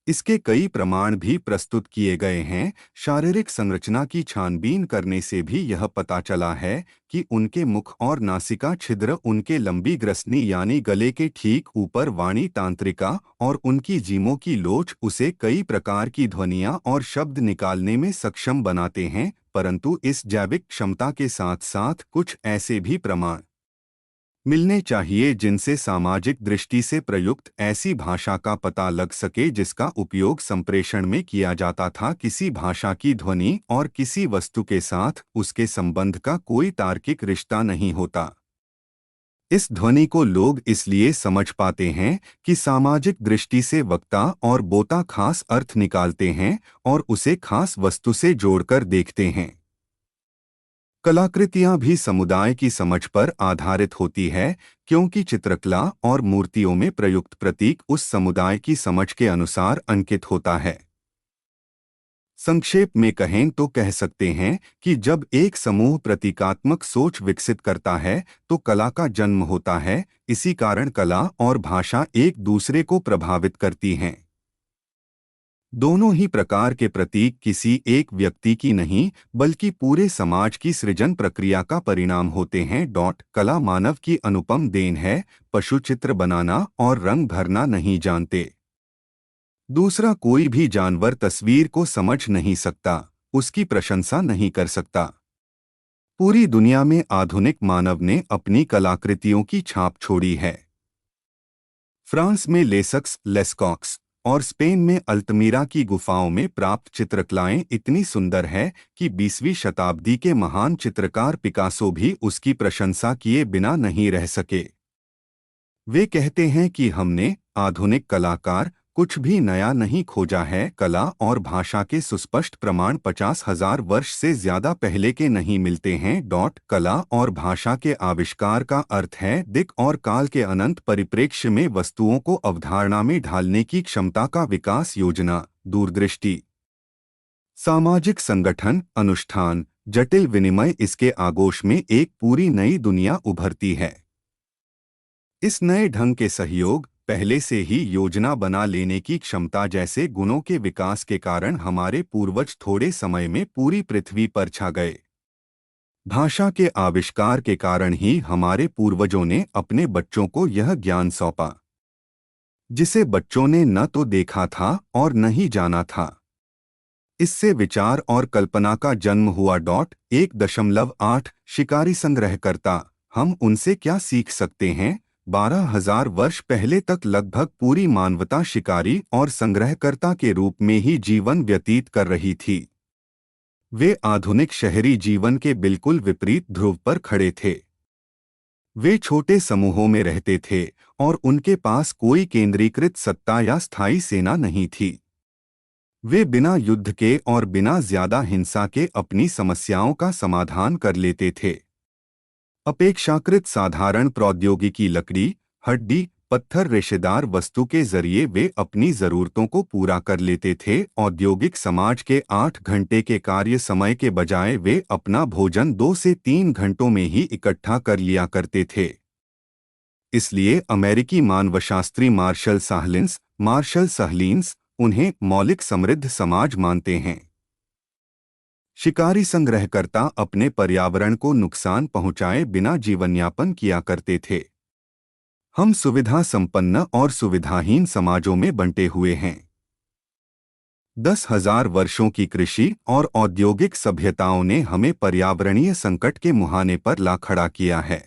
S1: इसके कई प्रमाण भी प्रस्तुत किए गए हैं। शारीरिक संरचना की छानबीन करने से भी यह पता चला है कि उनके मुख और नासिका छिद्र, उनके लंबी ग्रसनी यानी गले के ठीक ऊपर वाणी तांत्रिका और उनकी जीमों की लोच उसे कई प्रकार की ध्वनियां और शब्द निकालने में सक्षम बनाते हैं। परंतु इस जैविक क्षमता के साथ साथ कुछ ऐसे भी प्रमाण मिलने चाहिए जिनसे सामाजिक दृष्टि से प्रयुक्त ऐसी भाषा का पता लग सके जिसका उपयोग संप्रेषण में किया जाता था। किसी भाषा की ध्वनि और किसी वस्तु के साथ उसके संबंध का कोई तार्किक रिश्ता नहीं होता। इस ध्वनि को लोग इसलिए समझ पाते हैं कि सामाजिक दृष्टि से वक्ता और बोता खास अर्थ निकालते हैं और उसे खास वस्तु से जोड़कर देखते हैं। कलाकृतियां भी समुदाय की समझ पर आधारित होती है, क्योंकि चित्रकला और मूर्तियों में प्रयुक्त प्रतीक उस समुदाय की समझ के अनुसार अंकित होता है। संक्षेप में कहें तो कह सकते हैं कि जब एक समूह प्रतीकात्मक सोच विकसित करता है तो कला का जन्म होता है। इसी कारण कला और भाषा एक दूसरे को प्रभावित करती हैं। दोनों ही प्रकार के प्रतीक किसी एक व्यक्ति की नहीं बल्कि पूरे समाज की सृजन प्रक्रिया का परिणाम होते हैं। कला मानव की अनुपम देन है। पशु चित्र बनाना और रंग भरना नहीं जानते। दूसरा कोई भी जानवर तस्वीर को समझ नहीं सकता, उसकी प्रशंसा नहीं कर सकता। पूरी दुनिया में आधुनिक मानव ने अपनी कलाकृतियों की छाप छोड़ी है। फ्रांस में लेसक्स, लेस्कॉक्स और स्पेन में अल्तमीरा की गुफाओं में प्राप्त चित्रकलाएं इतनी सुंदर है कि 20वीं शताब्दी के महान चित्रकार पिकासो भी उसकी प्रशंसा किए बिना नहीं रह सके। वे कहते हैं कि हमने, आधुनिक कलाकार, कुछ भी नया नहीं खोजा है। कला और भाषा के सुस्पष्ट प्रमाण 50,000 वर्ष से ज्यादा पहले के नहीं मिलते हैं। कला और भाषा के आविष्कार का अर्थ है दिक् और काल के अनंत परिप्रेक्ष्य में वस्तुओं को अवधारणा में ढालने की क्षमता का विकास, योजना, दूरदृष्टि, सामाजिक संगठन, अनुष्ठान, जटिल विनिमय, इसके आगोश में एक पूरी नई दुनिया उभरती है। इस नए ढंग के सहयोग, पहले से ही योजना बना लेने की क्षमता जैसे गुणों के विकास के कारण हमारे पूर्वज थोड़े समय में पूरी पृथ्वी पर छा गए। भाषा के आविष्कार के कारण ही हमारे पूर्वजों ने अपने बच्चों को यह ज्ञान सौंपा जिसे बच्चों ने न तो देखा था और न ही जाना था। इससे विचार और कल्पना का जन्म हुआ। 1.8 शिकारी संग्रहकर्ता, हम उनसे क्या सीख सकते हैं? 12,000 वर्ष पहले तक लगभग पूरी मानवता शिकारी और संग्रहकर्ता के रूप में ही जीवन व्यतीत कर रही थी। वे आधुनिक शहरी जीवन के बिल्कुल विपरीत ध्रुव पर खड़े थे। वे छोटे समूहों में रहते थे और उनके पास कोई केंद्रीकृत सत्ता या स्थायी सेना नहीं थी। वे बिना युद्ध के और बिना ज्यादा हिंसा के अपनी समस्याओं का समाधान कर लेते थे। अपेक्षाकृत साधारण प्रौद्योगिकी, लकड़ी, हड्डी, पत्थर, रेशेदार वस्तु के जरिए वे अपनी जरूरतों को पूरा कर लेते थे। औद्योगिक समाज के 8 घंटे के कार्य समय के बजाय वे अपना भोजन 2 से 3 घंटों में ही इकट्ठा कर लिया करते थे। इसलिए अमेरिकी मानवशास्त्री मार्शल साहलिन्स उन्हें मौलिक समृद्ध समाज मानते हैं। शिकारी संग्रहकर्ता अपने पर्यावरण को नुकसान पहुंचाए बिना जीवनयापन किया करते थे। हम सुविधा संपन्न और सुविधाहीन समाजों में बंटे हुए हैं। 10,000 वर्षों की कृषि और औद्योगिक सभ्यताओं ने हमें पर्यावरणीय संकट के मुहाने पर ला खड़ा किया है।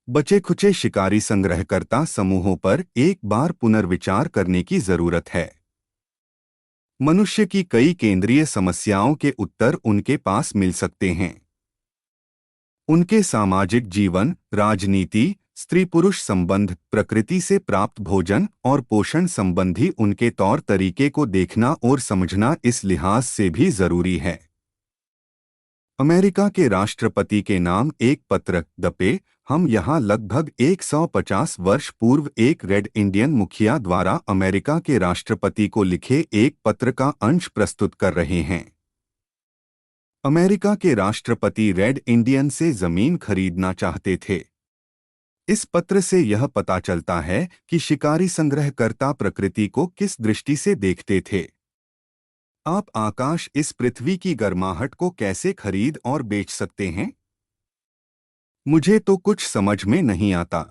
S1: बचे खुचे शिकारी संग्रहकर्ता समूहों पर एक बार पुनर्विचार करने की जरूरत है। मनुष्य की कई केंद्रीय समस्याओं के उत्तर उनके पास मिल सकते हैं। उनके सामाजिक जीवन, राजनीति, स्त्री पुरुष संबंध, प्रकृति से प्राप्त भोजन और पोषण संबंधी उनके तौर तरीके को देखना और समझना इस लिहाज से भी जरूरी है। अमेरिका के राष्ट्रपति के नाम एक पत्र, दपे, हम यहाँ लगभग 150 वर्ष पूर्व एक रेड इंडियन मुखिया द्वारा अमेरिका के राष्ट्रपति को लिखे एक पत्र का अंश प्रस्तुत कर रहे हैं। अमेरिका के राष्ट्रपति रेड इंडियन से जमीन खरीदना चाहते थे। इस पत्र से यह पता चलता है कि शिकारी संग्रहकर्ता प्रकृति को किस दृष्टि से देखते थे। आप आकाश, इस पृथ्वी की गर्माहट को कैसे खरीद और बेच सकते हैं? मुझे तो कुछ समझ में नहीं आता।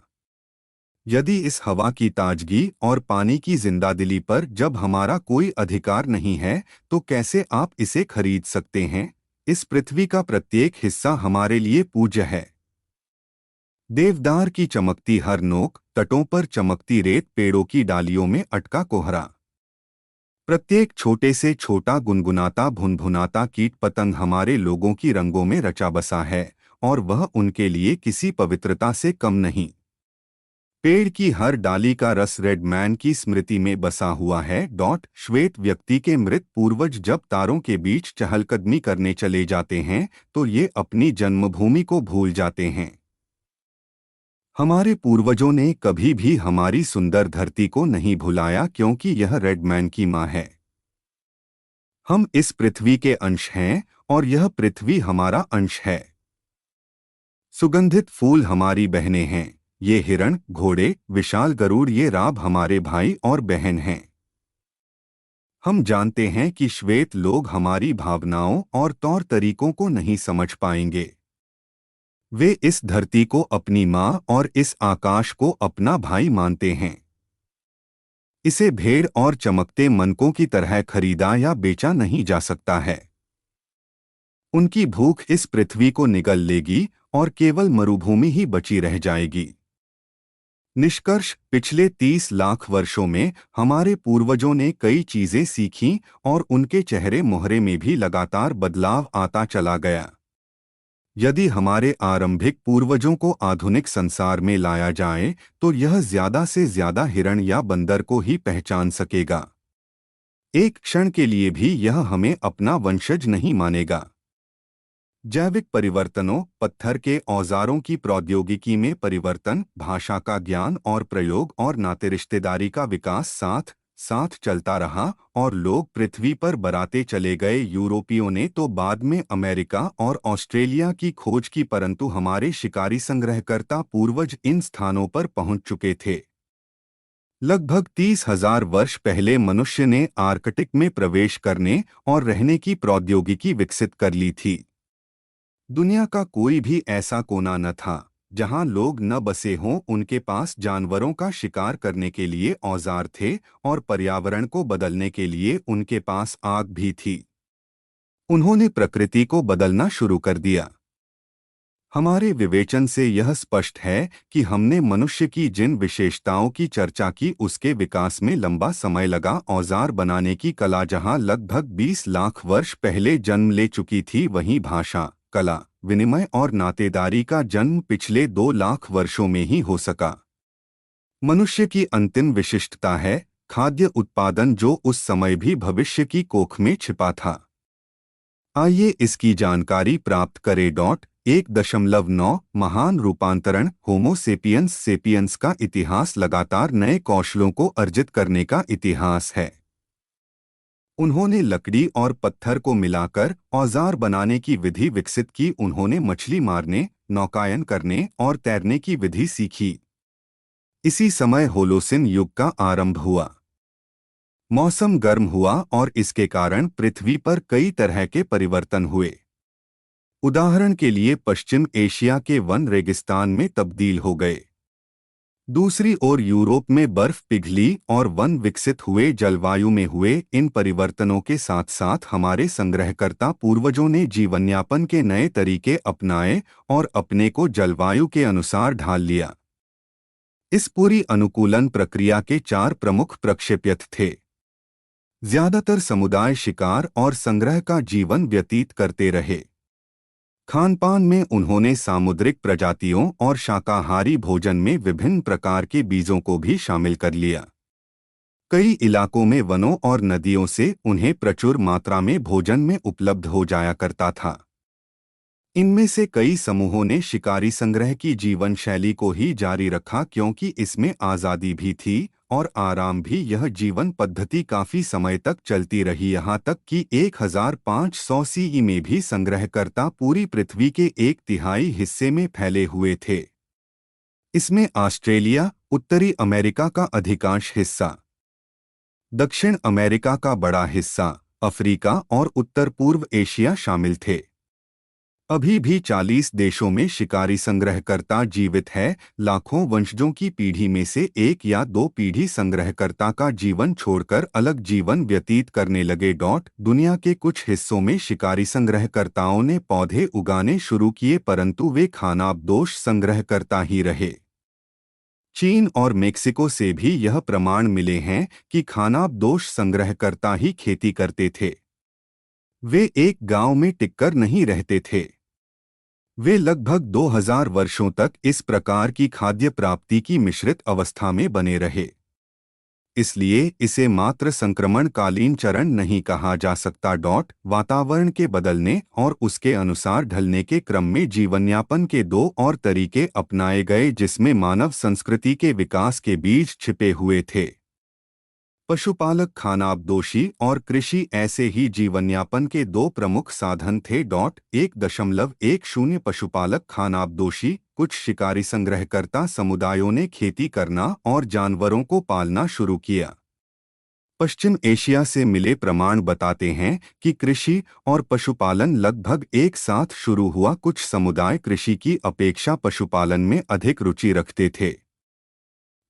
S1: यदि इस हवा की ताजगी और पानी की जिंदादिली पर जब हमारा कोई अधिकार नहीं है, तो कैसे आप इसे खरीद सकते हैं? इस पृथ्वी का प्रत्येक हिस्सा हमारे लिए पूज्य है। देवदार की चमकती हर नोक, तटों पर चमकती रेत, पेड़ों की डालियों में अटका कोहरा, प्रत्येक छोटे से छोटा गुनगुनाता भुनभुनाता कीट पतंग हमारे लोगों की रंगों में रचा बसा है और वह उनके लिए किसी पवित्रता से कम नहीं। पेड़ की हर डाली का रस रेडमैन की स्मृति में बसा हुआ है। श्वेत व्यक्ति के मृत पूर्वज जब तारों के बीच चहलकदमी करने चले जाते हैं तो ये अपनी जन्मभूमि को भूल जाते हैं। हमारे पूर्वजों ने कभी भी हमारी सुंदर धरती को नहीं भुलाया, क्योंकि यह रेडमैन की मां है। हम इस पृथ्वी के अंश हैं और यह पृथ्वी हमारा अंश है। सुगंधित फूल हमारी बहनें हैं। ये हिरण, घोड़े, विशाल गरुड़, ये राब हमारे भाई और बहन हैं। हम जानते हैं कि श्वेत लोग हमारी भावनाओं और तौर तरीकों को नहीं समझ पाएंगे। वे इस धरती को अपनी मां और इस आकाश को अपना भाई मानते हैं। इसे भेड़ और चमकते मनकों की तरह खरीदा या बेचा नहीं जा सकता है। उनकी भूख इस पृथ्वी को निगल लेगी और केवल मरुभूमि ही बची रह जाएगी। निष्कर्ष, पिछले 30 लाख वर्षों में हमारे पूर्वजों ने कई चीजें सीखीं और उनके चेहरे मोहरे में भी लगातार बदलाव आता चला गया। यदि हमारे आरंभिक पूर्वजों को आधुनिक संसार में लाया जाए तो यह ज्यादा से ज्यादा हिरण या बंदर को ही पहचान सकेगा। एक क्षण के लिए भी यह हमें अपना वंशज नहीं मानेगा। जैविक परिवर्तनों, पत्थर के औजारों की प्रौद्योगिकी में परिवर्तन, भाषा का ज्ञान और प्रयोग और नाते रिश्तेदारी का विकास साथ साथ चलता रहा और लोग पृथ्वी पर बराते चले गए। यूरोपियों ने तो बाद में अमेरिका और ऑस्ट्रेलिया की खोज की, परंतु हमारे शिकारी संग्रहकर्ता पूर्वज इन स्थानों पर पहुंच चुके थे। लगभग 30,000 वर्ष पहले मनुष्य ने आर्कटिक में प्रवेश करने और रहने की प्रौद्योगिकी विकसित कर ली थी। दुनिया का कोई भी ऐसा कोना न था जहां लोग न बसे हों। उनके पास जानवरों का शिकार करने के लिए औजार थे और पर्यावरण को बदलने के लिए उनके पास आग भी थी। उन्होंने प्रकृति को बदलना शुरू कर दिया। हमारे विवेचन से यह स्पष्ट है कि हमने मनुष्य की जिन विशेषताओं की चर्चा की उसके विकास में लंबा समय लगा। औजार बनाने की कला जहां लगभग 20 लाख वर्ष पहले जन्म ले चुकी थी, वहीं भाषा, कला, विनिमय और नातेदारी का जन्म पिछले 2 लाख वर्षों में ही हो सका। मनुष्य की अंतिम विशिष्टता है खाद्य उत्पादन, जो उस समय भी भविष्य की कोख में छिपा था। आइए इसकी जानकारी प्राप्त करें। 1.9 महान रूपांतरण, होमो सेपियंस सेपियंस का इतिहास लगातार नए कौशलों को अर्जित करने का इतिहास है। उन्होंने लकड़ी और पत्थर को मिलाकर औजार बनाने की विधि विकसित की। उन्होंने मछली मारने, नौकायन करने और तैरने की विधि सीखी। इसी समय होलोसिन युग का आरंभ हुआ। मौसम गर्म हुआ और इसके कारण पृथ्वी पर कई तरह के परिवर्तन हुए। उदाहरण के लिए पश्चिम एशिया के वन रेगिस्तान में तब्दील हो गए। दूसरी ओर यूरोप में बर्फ पिघली और वन विकसित हुए। जलवायु में हुए इन परिवर्तनों के साथ साथ हमारे संग्रहकर्ता पूर्वजों ने जीवनयापन के नए तरीके अपनाए और अपने को जलवायु के अनुसार ढाल लिया। इस पूरी अनुकूलन प्रक्रिया के 4 प्रमुख प्रक्षेपयथ थे। ज्यादातर समुदाय शिकार और संग्रह का जीवन व्यतीत करते रहे। खानपान में उन्होंने सामुद्रिक प्रजातियों और शाकाहारी भोजन में विभिन्न प्रकार के बीजों को भी शामिल कर लिया। कई इलाकों में वनों और नदियों से उन्हें प्रचुर मात्रा में भोजन में उपलब्ध हो जाया करता था। इनमें से कई समूहों ने शिकारी संग्रह की जीवन शैली को ही जारी रखा क्योंकि इसमें आज़ादी भी थी और आराम भी। यह जीवन पद्धति काफी समय तक चलती रही, यहाँ तक कि 1500 सीई में भी संग्रहकर्ता पूरी पृथ्वी के 1/3 हिस्से में फैले हुए थे। इसमें ऑस्ट्रेलिया, उत्तरी अमेरिका का अधिकांश हिस्सा, दक्षिण अमेरिका का बड़ा हिस्सा, अफ्रीका और उत्तर पूर्व एशिया शामिल थे। अभी भी 40 देशों में शिकारी संग्रहकर्ता जीवित है। लाखों वंशजों की पीढ़ी में से 1 या 2 पीढ़ी संग्रहकर्ता का जीवन छोड़कर अलग जीवन व्यतीत करने लगे। दुनिया के कुछ हिस्सों में शिकारी संग्रहकर्ताओं ने पौधे उगाने शुरू किए, परंतु वे खानाबदोश संग्रहकर्ता ही रहे। चीन और मेक्सिको से भी यह प्रमाण मिले हैं कि खानाबदोश संग्रहकर्ता ही खेती करते थे। वे एक गांव में टिककर नहीं रहते थे। वे लगभग 2000 वर्षों तक इस प्रकार की खाद्य प्राप्ति की मिश्रित अवस्था में बने रहे। इसलिए इसे मात्र संक्रमणकालीन चरण नहीं कहा जा सकता। वातावरण के बदलने और उसके अनुसार ढलने के क्रम में जीवनयापन के 2 और तरीके अपनाए गए जिसमें मानव संस्कृति के विकास के बीज छिपे हुए थे। पशुपालक, खानाबदोशी और कृषि ऐसे ही जीवनयापन के 2 प्रमुख साधन थे। 1.10 पशुपालक, खानाबदोशी। कुछ शिकारी संग्रहकर्ता समुदायों ने खेती करना और जानवरों को पालना शुरू किया। पश्चिम एशिया से मिले प्रमाण बताते हैं कि कृषि और पशुपालन लगभग एक साथ शुरू हुआ। कुछ समुदाय कृषि की अपेक्षा पशुपालन में अधिक रुचि रखते थे।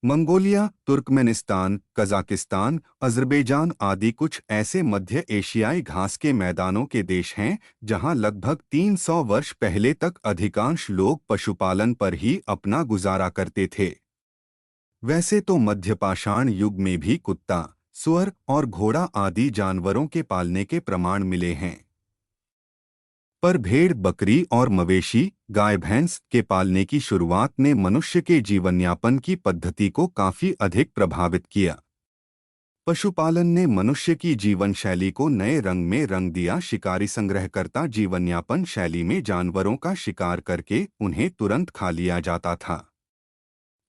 S1: मंगोलिया, तुर्कमेनिस्तान, कजाकिस्तान, अज़रबैजान आदि कुछ ऐसे मध्य एशियाई घास के मैदानों के देश हैं जहां लगभग 300 वर्ष पहले तक अधिकांश लोग पशुपालन पर ही अपना गुजारा करते थे। वैसे तो मध्यपाषाण युग में भी कुत्ता, सुअर और घोड़ा आदि जानवरों के पालने के प्रमाण मिले हैं, पर भेड़, बकरी और मवेशी, गाय भैंस के पालने की शुरुआत ने मनुष्य के जीवनयापन की पद्धति को काफी अधिक प्रभावित किया। पशुपालन ने मनुष्य की जीवन शैली को नए रंग में रंग दिया। शिकारी संग्रहकर्ता जीवनयापन शैली में जानवरों का शिकार करके उन्हें तुरंत खा लिया जाता था।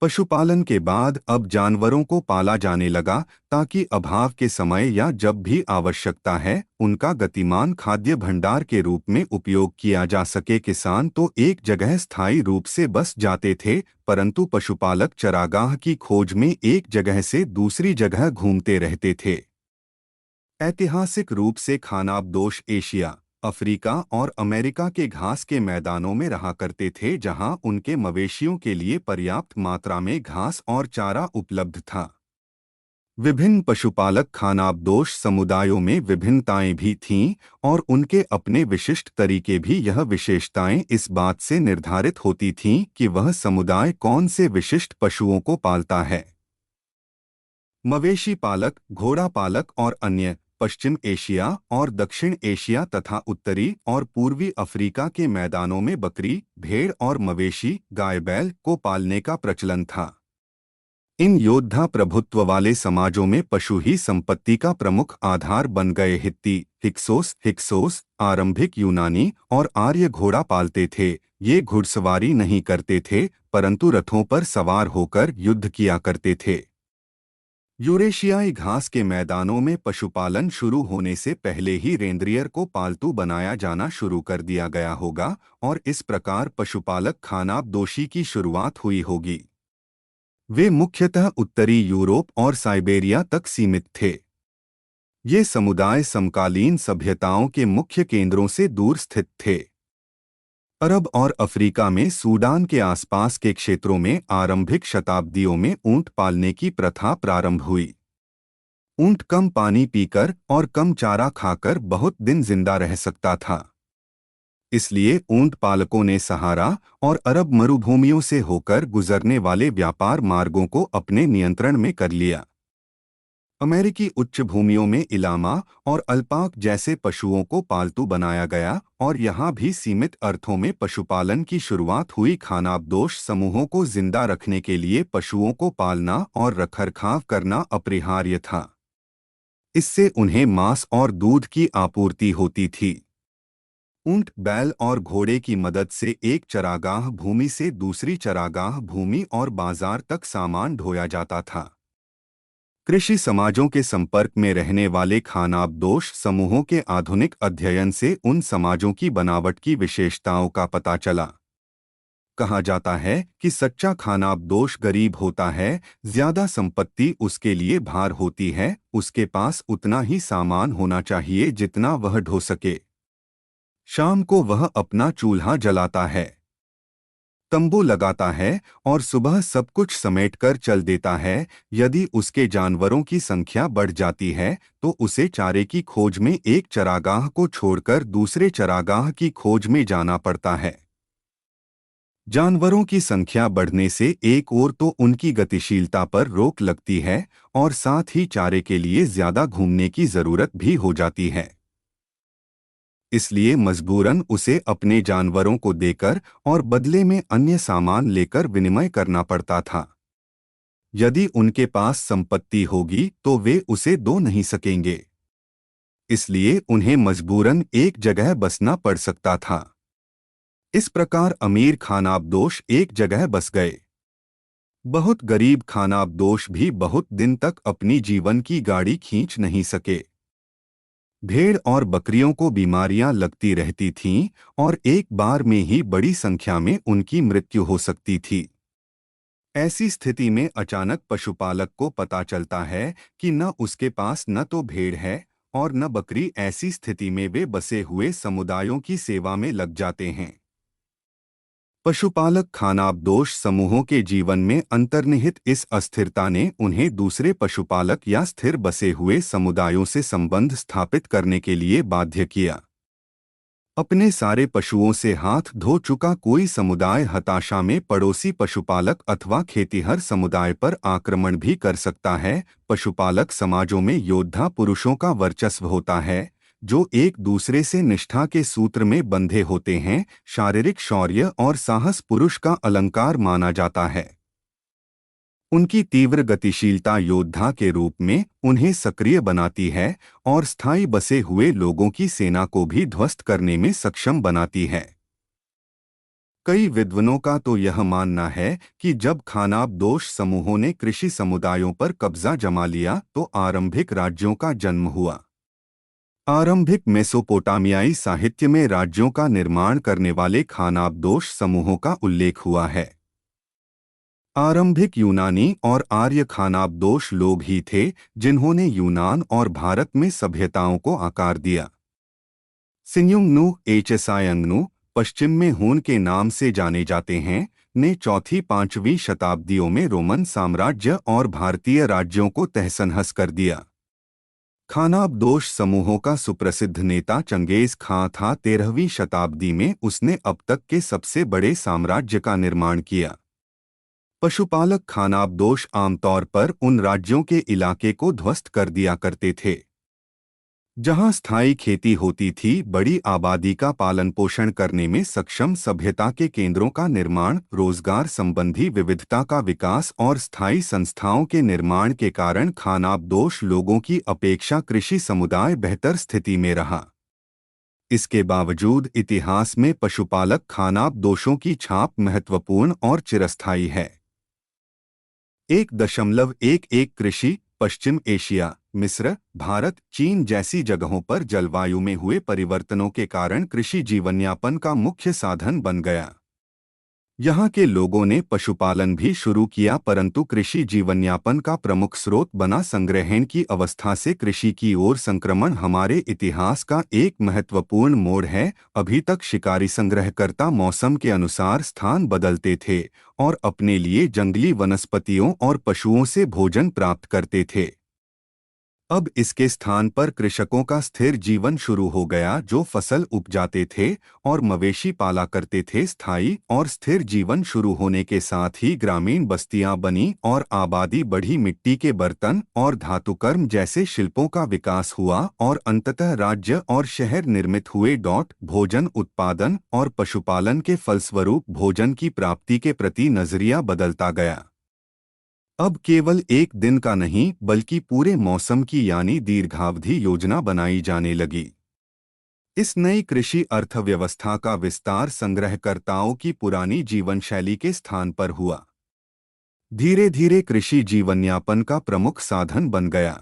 S1: पशुपालन के बाद अब जानवरों को पाला जाने लगा ताकि अभाव के समय या जब भी आवश्यकता है उनका गतिमान खाद्य भंडार के रूप में उपयोग किया जा सके। किसान तो एक जगह स्थायी रूप से बस जाते थे, परंतु पशुपालक चरागाह की खोज में एक जगह से दूसरी जगह घूमते रहते थे। ऐतिहासिक रूप से खानाबदोश एशिया, अफ्रीका और अमेरिका के घास के मैदानों में रहा करते थे, जहां उनके मवेशियों के लिए पर्याप्त मात्रा में घास और चारा उपलब्ध था। विभिन्न पशुपालक खानाबदोश समुदायों में विभिन्नताएं भी थीं और उनके अपने विशिष्ट तरीके भी। यह विशेषताएं इस बात से निर्धारित होती थीं कि वह समुदाय कौन से विशिष्ट पशुओं को पालता है। मवेशी पालक, घोड़ा पालक और अन्य पश्चिम एशिया और दक्षिण एशिया तथा उत्तरी और पूर्वी अफ्रीका के मैदानों में बकरी, भेड़ और मवेशी, गाय बैल को पालने का प्रचलन था। इन योद्धा प्रभुत्व वाले समाजों में पशु ही संपत्ति का प्रमुख आधार बन गए। हित्ती, हिक्सोस, आरंभिक यूनानी और आर्य घोड़ा पालते थे। ये घुड़सवारी नहीं करते थे, परंतु रथों पर सवार होकर युद्ध किया करते थे। यूरेशियाई घास के मैदानों में पशुपालन शुरू होने से पहले ही रेंद्रियर को पालतू बनाया जाना शुरू कर दिया गया होगा और इस प्रकार पशुपालक खानाबदोशी की शुरुआत हुई होगी। वे मुख्यतः उत्तरी यूरोप और साइबेरिया तक सीमित थे। ये समुदाय समकालीन सभ्यताओं के मुख्य केंद्रों से दूर स्थित थे। अरब और अफ्रीका में सूडान के आसपास के क्षेत्रों में आरंभिक शताब्दियों में ऊंट पालने की प्रथा प्रारंभ हुई। ऊंट कम पानी पीकर और कम चारा खाकर बहुत दिन जिंदा रह सकता था। इसलिए ऊंट पालकों ने सहारा और अरब मरुभूमियों से होकर गुजरने वाले व्यापार मार्गों को अपने नियंत्रण में कर लिया। अमेरिकी उच्च भूमियों में इलामा और अल्पाक जैसे पशुओं को पालतू बनाया गया और यहाँ भी सीमित अर्थों में पशुपालन की शुरुआत हुई। खानाबदोश समूहों को जिंदा रखने के लिए पशुओं को पालना और रखरखाव करना अपरिहार्य था। इससे उन्हें मांस और दूध की आपूर्ति होती थी। ऊंट, बैल और घोड़े की मदद से एक चरागाह भूमि से दूसरी चरागाह भूमि और बाजार तक सामान ढोया जाता था। कृषि समाजों के संपर्क में रहने वाले खानाबदोश समूहों के आधुनिक अध्ययन से उन समाजों की बनावट की विशेषताओं का पता चला। कहा जाता है कि सच्चा खानाबदोश गरीब होता है, ज्यादा संपत्ति उसके लिए भार होती है, उसके पास उतना ही सामान होना चाहिए जितना वह ढो सके। शाम को वह अपना चूल्हा जलाता है, तंबू लगाता है और सुबह सब कुछ समेटकर चल देता है। यदि उसके जानवरों की संख्या बढ़ जाती है तो उसे चारे की खोज में एक चरागाह को छोड़कर दूसरे चरागाह की खोज में जाना पड़ता है। जानवरों की संख्या बढ़ने से एक ओर तो उनकी गतिशीलता पर रोक लगती है और साथ ही चारे के लिए ज्यादा घूमने की जरूरत भी हो जाती है। इसलिए मजबूरन उसे अपने जानवरों को देकर और बदले में अन्य सामान लेकर विनिमय करना पड़ता था। यदि उनके पास संपत्ति होगी तो वे उसे दो नहीं सकेंगे, इसलिए उन्हें मजबूरन एक जगह बसना पड़ सकता था। इस प्रकार अमीर खानाबदोश एक जगह बस गए। बहुत गरीब खानाबदोश भी बहुत दिन तक अपनी जीवन की गाड़ी खींच नहीं सके। भेड़ और बकरियों को बीमारियां लगती रहती थीं और एक बार में ही बड़ी संख्या में उनकी मृत्यु हो सकती थी। ऐसी स्थिति में अचानक पशुपालक को पता चलता है कि न उसके पास न तो भेड़ है और न बकरी। ऐसी स्थिति में वे बसे हुए समुदायों की सेवा में लग जाते हैं। पशुपालक खानाबदोश समूहों के जीवन में अंतर्निहित इस अस्थिरता ने उन्हें दूसरे पशुपालक या स्थिर बसे हुए समुदायों से संबंध स्थापित करने के लिए बाध्य किया। अपने सारे पशुओं से हाथ धो चुका कोई समुदाय हताशा में पड़ोसी पशुपालक अथवा खेतीहर समुदाय पर आक्रमण भी कर सकता है। पशुपालक समाजों में योद्धा पुरुषों का वर्चस्व होता है, जो एक दूसरे से निष्ठा के सूत्र में बंधे होते हैं। शारीरिक शौर्य और साहस पुरुष का अलंकार माना जाता है। उनकी तीव्र गतिशीलता योद्धा के रूप में उन्हें सक्रिय बनाती है और स्थायी बसे हुए लोगों की सेना को भी ध्वस्त करने में सक्षम बनाती है। कई विद्वानों का तो यह मानना है कि जब खानाबदोश समूहों ने कृषि समुदायों पर कब्जा जमा लिया तो आरंभिक राज्यों का जन्म हुआ। आरंभिक मेसोपोटामियाई साहित्य में राज्यों का निर्माण करने वाले खानाबदोश समूहों का उल्लेख हुआ है। आरंभिक यूनानी और आर्य खानाबदोश लोग ही थे जिन्होंने यूनान और भारत में सभ्यताओं को आकार दिया। सिन्युंगनू एचएसआयंगनू, पश्चिम में हून के नाम से जाने जाते हैं, ने चौथी पांचवीं शताब्दियों में रोमन साम्राज्य और भारतीय राज्यों को तहस-नहस कर दिया। खानाबदोश समूहों का सुप्रसिद्ध नेता चंगेज खां था। 13वीं शताब्दी में उसने अब तक के सबसे बड़े साम्राज्य का निर्माण किया। पशुपालक खानाबदोश आमतौर पर उन राज्यों के इलाके को ध्वस्त कर दिया करते थे जहां स्थायी खेती होती थी। बड़ी आबादी का पालन पोषण करने में सक्षम सभ्यता के केंद्रों का निर्माण, रोजगार संबंधी विविधता का विकास और स्थायी संस्थाओं के निर्माण के कारण खानाबदोश लोगों की अपेक्षा कृषि समुदाय बेहतर स्थिति में रहा। इसके बावजूद इतिहास में पशुपालक खानाबदोशों की छाप महत्वपूर्ण और चिरस्थायी है। 1.11 कृषि पश्चिम एशिया, मिस्र, भारत, चीन जैसी जगहों पर जलवायु में हुए परिवर्तनों के कारण कृषि जीवनयापन का मुख्य साधन बन गया। यहाँ के लोगों ने पशुपालन भी शुरू किया, परंतु कृषि जीवनयापन का प्रमुख स्रोत बना। संग्रहण की अवस्था से कृषि की ओर संक्रमण हमारे इतिहास का एक महत्वपूर्ण मोड़ है। अभी तक शिकारी संग्रहकर्ता मौसम के अनुसार स्थान बदलते थे और अपने लिए जंगली वनस्पतियों और पशुओं से भोजन प्राप्त करते थे। अब इसके स्थान पर कृषकों का स्थिर जीवन शुरू हो गया, जो फसल उपजाते थे और मवेशी पाला करते थे। स्थायी और स्थिर जीवन शुरू होने के साथ ही ग्रामीण बस्तियां बनी और आबादी बढ़ी। मिट्टी के बर्तन और धातुकर्म जैसे शिल्पों का विकास हुआ और अंततः राज्य और शहर निर्मित हुए। भोजन उत्पादन और पशुपालन के फलस्वरूप भोजन की प्राप्ति के प्रति नजरिया बदलता गया। अब केवल एक दिन का नहीं बल्कि पूरे मौसम की यानी दीर्घावधि योजना बनाई जाने लगी। इस नई कृषि अर्थव्यवस्था का विस्तार संग्रहकर्ताओं की पुरानी जीवनशैली के स्थान पर हुआ। धीरे धीरे कृषि जीवनयापन का प्रमुख साधन बन गया।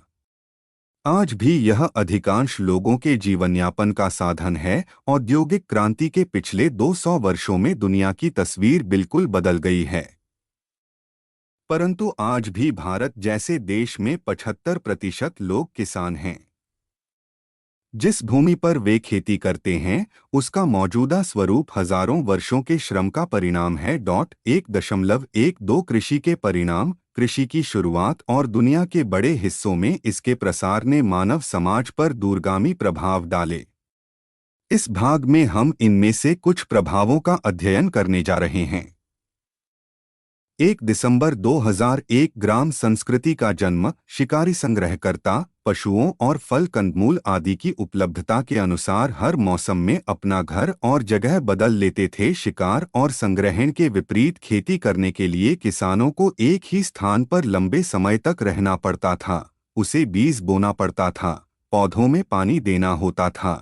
S1: आज भी यह अधिकांश लोगों के जीवनयापन का साधन है। औद्योगिक क्रांति के पिछले 200 वर्षों में दुनिया की तस्वीर बिल्कुल बदल गई है, परंतु आज भी भारत जैसे देश में 75% लोग किसान हैं। जिस भूमि पर वे खेती करते हैं उसका मौजूदा स्वरूप हजारों वर्षों के श्रम का परिणाम है। 1.12 कृषि के परिणाम, कृषि की शुरुआत और दुनिया के बड़े हिस्सों में इसके प्रसार ने मानव समाज पर दूरगामी प्रभाव डाले। इस भाग में हम इनमें से कुछ प्रभावों का अध्ययन करने जा रहे हैं। 1 दिसंबर 2001 ग्राम संस्कृति का जन्म। शिकारी संग्रहकर्ता पशुओं और फल कंदमूल आदि की उपलब्धता के अनुसार हर मौसम में अपना घर और जगह बदल लेते थे। शिकार और संग्रहण के विपरीत खेती करने के लिए किसानों को एक ही स्थान पर लंबे समय तक रहना पड़ता था। उसे बीज बोना पड़ता था, पौधों में पानी देना होता था,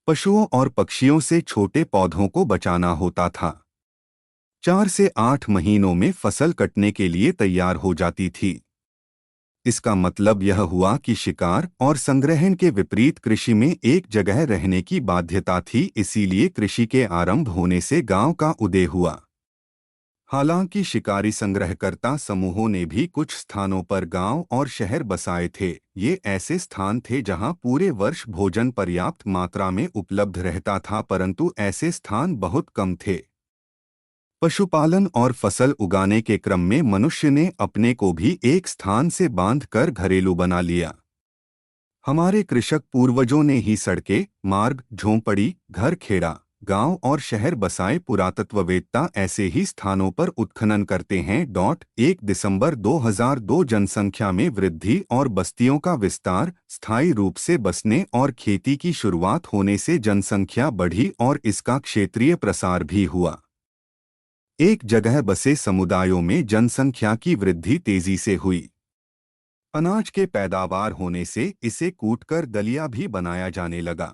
S1: पशुओं और पक्षियों से छोटे पौधों को बचाना होता था। 4 से 8 महीनों में फसल कटने के लिए तैयार हो जाती थी। इसका मतलब यह हुआ कि शिकार और संग्रहण के विपरीत कृषि में एक जगह रहने की बाध्यता थी। इसीलिए कृषि के आरंभ होने से गांव का उदय हुआ। हालांकि शिकारी संग्रहकर्ता समूहों ने भी कुछ स्थानों पर गांव और शहर बसाए थे। ये ऐसे स्थान थे जहां पूरे वर्ष भोजन पर्याप्त मात्रा में उपलब्ध रहता था, परंतु ऐसे स्थान बहुत कम थे। पशुपालन और फसल उगाने के क्रम में मनुष्य ने अपने को भी एक स्थान से बांधकर घरेलू बना लिया। हमारे कृषक पूर्वजों ने ही सड़कें, मार्ग, झोंपड़ी, घर खेड़ा, गांव और शहर बसाए। पुरातत्ववेत्ता ऐसे ही स्थानों पर उत्खनन करते हैं। 1 दिसंबर 2002 जनसंख्या में वृद्धि और बस्तियों का विस्तार। स्थायी रूप से बसने और खेती की शुरुआत होने से जनसंख्या बढ़ी और इसका क्षेत्रीय प्रसार भी हुआ। एक जगह बसे समुदायों में जनसंख्या की वृद्धि तेजी से हुई। अनाज के पैदावार होने से इसे कूटकर दलिया भी बनाया जाने लगा।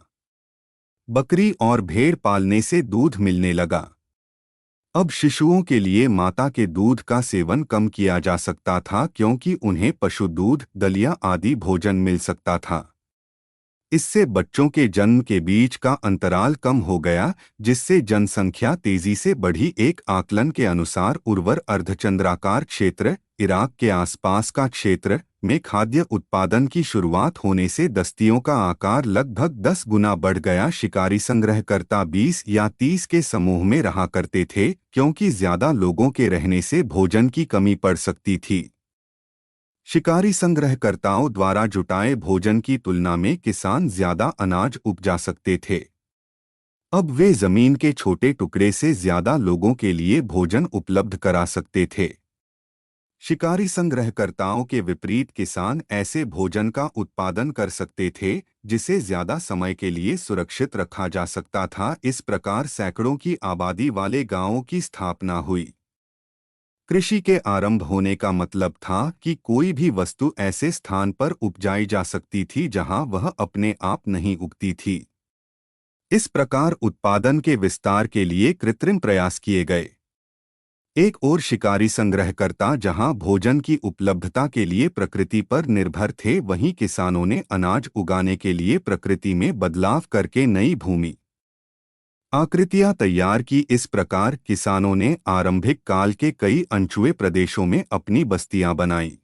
S1: बकरी और भेड़ पालने से दूध मिलने लगा। अब शिशुओं के लिए माता के दूध का सेवन कम किया जा सकता था क्योंकि उन्हें पशु दूध, दलिया आदि भोजन मिल सकता था। इससे बच्चों के जन्म के बीच का अंतराल कम हो गया, जिससे जनसंख्या तेजी से बढ़ी। एक आकलन के अनुसार उर्वर अर्धचंद्राकार क्षेत्र, इराक के आसपास का क्षेत्र में खाद्य उत्पादन की शुरुआत होने से बस्तियों का आकार लगभग 10 गुना बढ़ गया। शिकारी संग्रहकर्ता 20 या 30 के समूह में रहा करते थे क्योंकि ज्यादा लोगों के रहने से भोजन की कमी पड़ सकती थी। शिकारी संग्रहकर्ताओं द्वारा जुटाए भोजन की तुलना में किसान ज्यादा अनाज उपजा सकते थे। अब वे जमीन के छोटे टुकड़े से ज्यादा लोगों के लिए भोजन उपलब्ध करा सकते थे। शिकारी संग्रहकर्ताओं के विपरीत किसान ऐसे भोजन का उत्पादन कर सकते थे जिसे ज्यादा समय के लिए सुरक्षित रखा जा सकता था। इस प्रकार सैकड़ों की आबादी वाले गांवों की स्थापना हुई। कृषि के आरंभ होने का मतलब था कि कोई भी वस्तु ऐसे स्थान पर उपजाई जा सकती थी जहां वह अपने आप नहीं उगती थी। इस प्रकार उत्पादन के विस्तार के लिए कृत्रिम प्रयास किए गए। एक और शिकारी संग्रहकर्ता जहां भोजन की उपलब्धता के लिए प्रकृति पर निर्भर थे, वहीं किसानों ने अनाज उगाने के लिए प्रकृति में बदलाव करके नई भूमि आकृतियां तैयार की। इस प्रकार किसानों ने आरंभिक काल के कई अनछुए प्रदेशों में अपनी बस्तियां बनाई।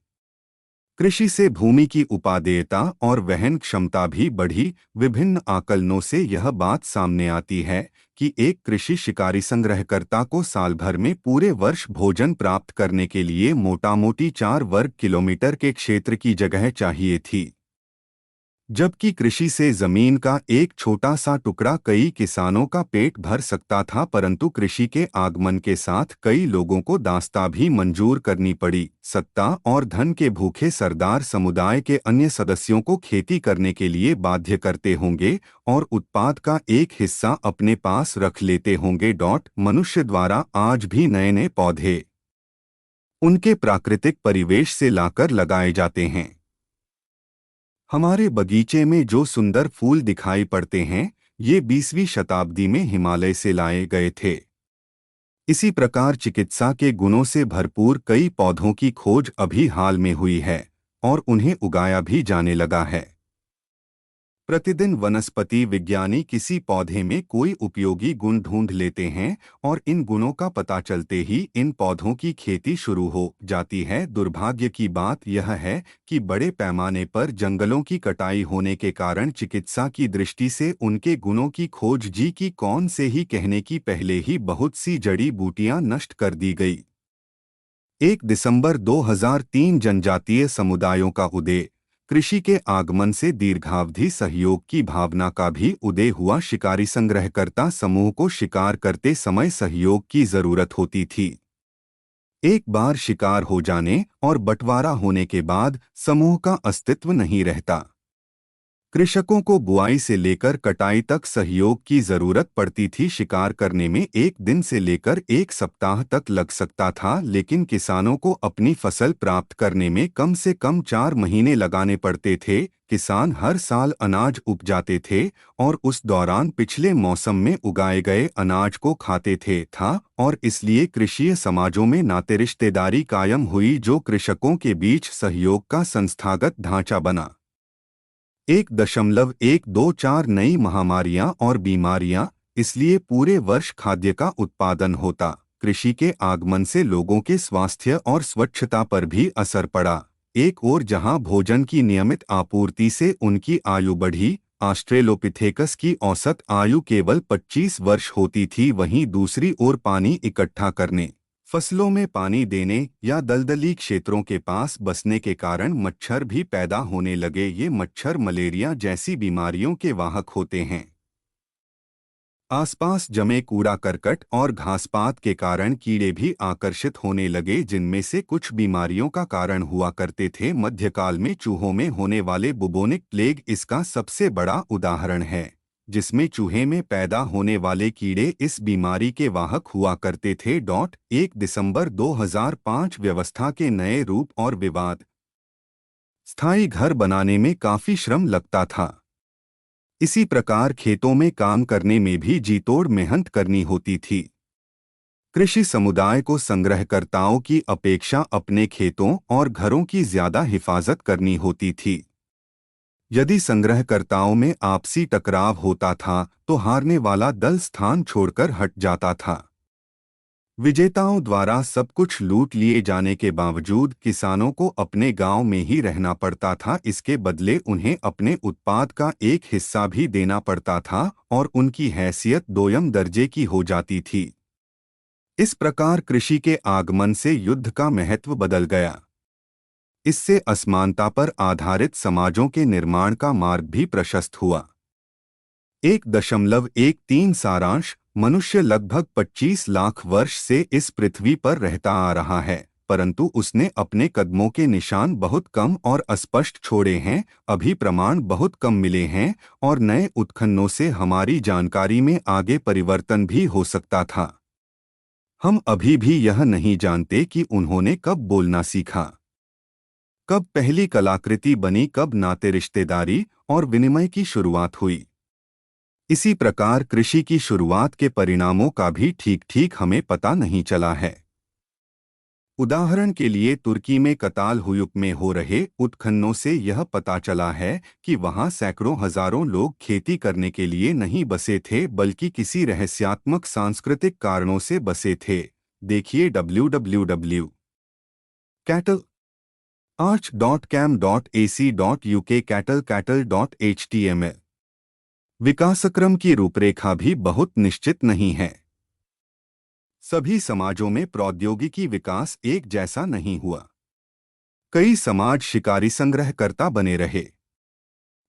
S1: कृषि से भूमि की उपादेयता और वहन क्षमता भी बढ़ी। विभिन्न आकलनों से यह बात सामने आती है कि एक कृषि शिकारी संग्रहकर्ता को साल भर में पूरे वर्ष भोजन प्राप्त करने के लिए मोटामोटी 4 वर्ग किलोमीटर के क्षेत्र की जगह चाहिए थी, जबकि कृषि से जमीन का एक छोटा सा टुकड़ा कई किसानों का पेट भर सकता था। परंतु कृषि के आगमन के साथ कई लोगों को दास्तां भी मंजूर करनी पड़ी। सत्ता और धन के भूखे सरदार समुदाय के अन्य सदस्यों को खेती करने के लिए बाध्य करते होंगे और उत्पाद का एक हिस्सा अपने पास रख लेते होंगे। मनुष्य द्वारा आज भी नए नए पौधे उनके प्राकृतिक परिवेश से लाकर लगाए जाते हैं। हमारे बगीचे में जो सुंदर फूल दिखाई पड़ते हैं, ये 20वीं शताब्दी में हिमालय से लाए गए थे। इसी प्रकार चिकित्सा के गुणों से भरपूर कई पौधों की खोज अभी हाल में हुई है और उन्हें उगाया भी जाने लगा है। प्रतिदिन वनस्पति विज्ञानी किसी पौधे में कोई उपयोगी गुण ढूंढ लेते हैं और इन गुणों का पता चलते ही इन पौधों की खेती शुरू हो जाती है। दुर्भाग्य की बात यह है कि बड़े पैमाने पर जंगलों की कटाई होने के कारण चिकित्सा की दृष्टि से उनके गुणों की खोज जी की कौन से ही कहने की पहले ही बहुत सी जड़ी बूटियां नष्ट कर दी गई। 1 दिसंबर 2003 जनजातीय समुदायों का उदय। कृषि के आगमन से दीर्घावधि सहयोग की भावना का भी उदय हुआ। शिकारी संग्रहकर्ता समूह को शिकार करते समय सहयोग की जरूरत होती थी। एक बार शिकार हो जाने और बंटवारा होने के बाद समूह का अस्तित्व नहीं रहता। कृषकों को बुआई से लेकर कटाई तक सहयोग की जरूरत पड़ती थी। शिकार करने में एक दिन से लेकर एक सप्ताह तक लग सकता था, लेकिन किसानों को अपनी फसल प्राप्त करने में कम से कम 4 महीने लगाने पड़ते थे। किसान हर साल अनाज उपजाते थे और उस दौरान पिछले मौसम में उगाए गए अनाज को खाते थे और इसलिए कृषि समाजों में नाते रिश्तेदारी कायम हुई जो कृषकों के बीच सहयोग का संस्थागत ढांचा बना। 1.124 नई महामारियां और बीमारियां, इसलिए पूरे वर्ष खाद्य का उत्पादन होता। कृषि के आगमन से लोगों के स्वास्थ्य और स्वच्छता पर भी असर पड़ा। एक ओर जहां भोजन की नियमित आपूर्ति से उनकी आयु बढ़ी, ऑस्ट्रेलोपिथेकस की औसत आयु केवल 25 वर्ष होती थी, वहीं दूसरी ओर पानी इकट्ठा करने, फसलों में पानी देने या दलदली क्षेत्रों के पास बसने के कारण मच्छर भी पैदा होने लगे। ये मच्छर मलेरिया जैसी बीमारियों के वाहक होते हैं। आसपास जमे कूड़ा करकट और घासपात के कारण कीड़े भी आकर्षित होने लगे, जिनमें से कुछ बीमारियों का कारण हुआ करते थे। मध्यकाल में चूहों में होने वाले बुबोनिक प्लेग इसका सबसे बड़ा उदाहरण है, जिसमें चूहे में पैदा होने वाले कीड़े इस बीमारी के वाहक हुआ करते थे। 1 दिसंबर 2005 व्यवस्था के नए रूप और विवाद। स्थायी घर बनाने में काफी श्रम लगता था। इसी प्रकार खेतों में काम करने में भी जीतोड़ मेहनत करनी होती थी। कृषि समुदाय को संग्रहकर्ताओं की अपेक्षा अपने खेतों और घरों की ज्यादा हिफाजत करनी होती थी। यदि संग्रहकर्ताओं में आपसी टकराव होता था तो हारने वाला दल स्थान छोड़कर हट जाता था। विजेताओं द्वारा सब कुछ लूट लिए जाने के बावजूद किसानों को अपने गांव में ही रहना पड़ता था। इसके बदले उन्हें अपने उत्पाद का एक हिस्सा भी देना पड़ता था और उनकी हैसियत दोयम दर्जे की हो जाती थी। इस प्रकार कृषि के आगमन से युद्ध का महत्व बदल गया। इससे असमानता पर आधारित समाजों के निर्माण का मार्ग भी प्रशस्त हुआ। 1.13 सारांश मनुष्य लगभग 25 लाख वर्ष से इस पृथ्वी पर रहता आ रहा है, परंतु उसने अपने कदमों के निशान बहुत कम और अस्पष्ट छोड़े हैं। अभी प्रमाण बहुत कम मिले हैं और नए उत्खननों से हमारी जानकारी में आगे परिवर्तन भी हो सकता था। हम अभी भी यह नहीं जानते कि उन्होंने कब बोलना सीखा, कब पहली कलाकृति बनी, कब नाते रिश्तेदारी और विनिमय की शुरुआत हुई। इसी प्रकार कृषि की शुरुआत के परिणामों का भी ठीक ठीक हमें पता नहीं चला है। उदाहरण के लिए तुर्की में कतालहुयुक में हो रहे उत्खननों से यह पता चला है कि वहां सैकड़ों हजारों लोग खेती करने के लिए नहीं बसे थे, बल्कि किसी रहस्यात्मक सांस्कृतिक कारणों से बसे थे। देखिए www. cattle arch.cam.ac.uk cattle.html। विकासक्रम की रूपरेखा भी बहुत निश्चित नहीं है। सभी समाजों में प्रौद्योगिकी विकास एक जैसा नहीं हुआ। कई समाज शिकारी संग्रहकर्ता बने रहे,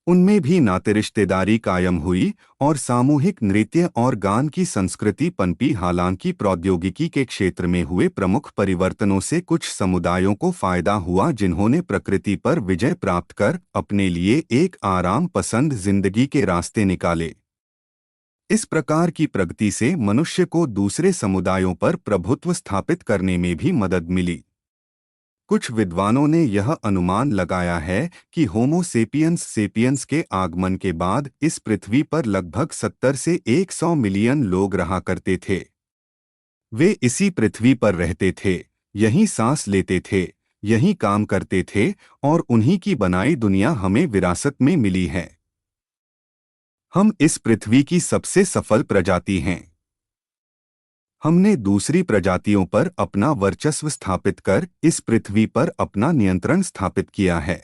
S1: उनमें भी नाते रिश्तेदारी कायम हुई और सामूहिक नृत्य और गान की संस्कृति पनपी। हालांकि प्रौद्योगिकी के क्षेत्र में हुए प्रमुख परिवर्तनों से कुछ समुदायों को फायदा हुआ, जिन्होंने प्रकृति पर विजय प्राप्त कर अपने लिए एक आराम पसंद जिंदगी के रास्ते निकाले। इस प्रकार की प्रगति से मनुष्य को दूसरे समुदायों पर प्रभुत्व स्थापित करने में भी मदद मिली। कुछ विद्वानों ने यह अनुमान लगाया है कि होमो सेपियंस सेपियंस के आगमन के बाद इस पृथ्वी पर लगभग 70 से 100 मिलियन लोग रहा करते थे। वे इसी पृथ्वी पर रहते थे, यहीं सांस लेते थे, यहीं काम करते थे और उन्हीं की बनाई दुनिया हमें विरासत में मिली है। हम इस पृथ्वी की सबसे सफल प्रजाति हैं। हमने दूसरी प्रजातियों पर अपना वर्चस्व स्थापित कर इस पृथ्वी पर अपना नियंत्रण स्थापित किया है।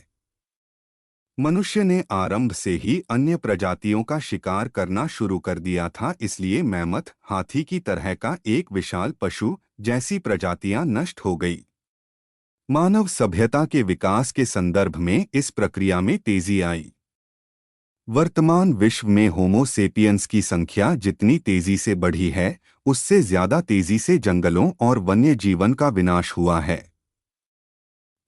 S1: मनुष्य ने आरंभ से ही अन्य प्रजातियों का शिकार करना शुरू कर दिया था, इसलिए मैमथ हाथी की तरह का एक विशाल पशु जैसी प्रजातियां नष्ट हो गई। मानव सभ्यता के विकास के संदर्भ में इस प्रक्रिया में तेजी आई। वर्तमान विश्व में होमो सेपियंस की संख्या जितनी तेजी से बढ़ी है, उससे ज्यादा तेजी से जंगलों और वन्य जीवन का विनाश हुआ है।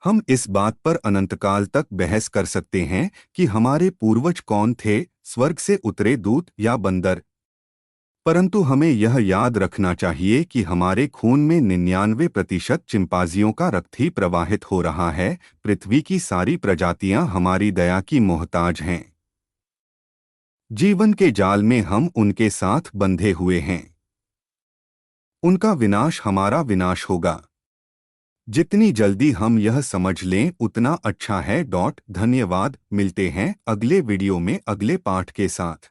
S1: हम इस बात पर अनंतकाल तक बहस कर सकते हैं कि हमारे पूर्वज कौन थे, स्वर्ग से उतरे दूत या बंदर, परंतु हमें यह याद रखना चाहिए कि हमारे खून में 99% चिंपांजियों का रक्त ही प्रवाहित हो रहा है। पृथ्वी की सारी प्रजातियां हमारी दया की मोहताज हैं। जीवन के जाल में हम उनके साथ बंधे हुए हैं। उनका विनाश हमारा विनाश होगा। जितनी जल्दी हम यह समझ लें उतना अच्छा है। धन्यवाद। मिलते हैं अगले वीडियो में अगले पाठ के साथ।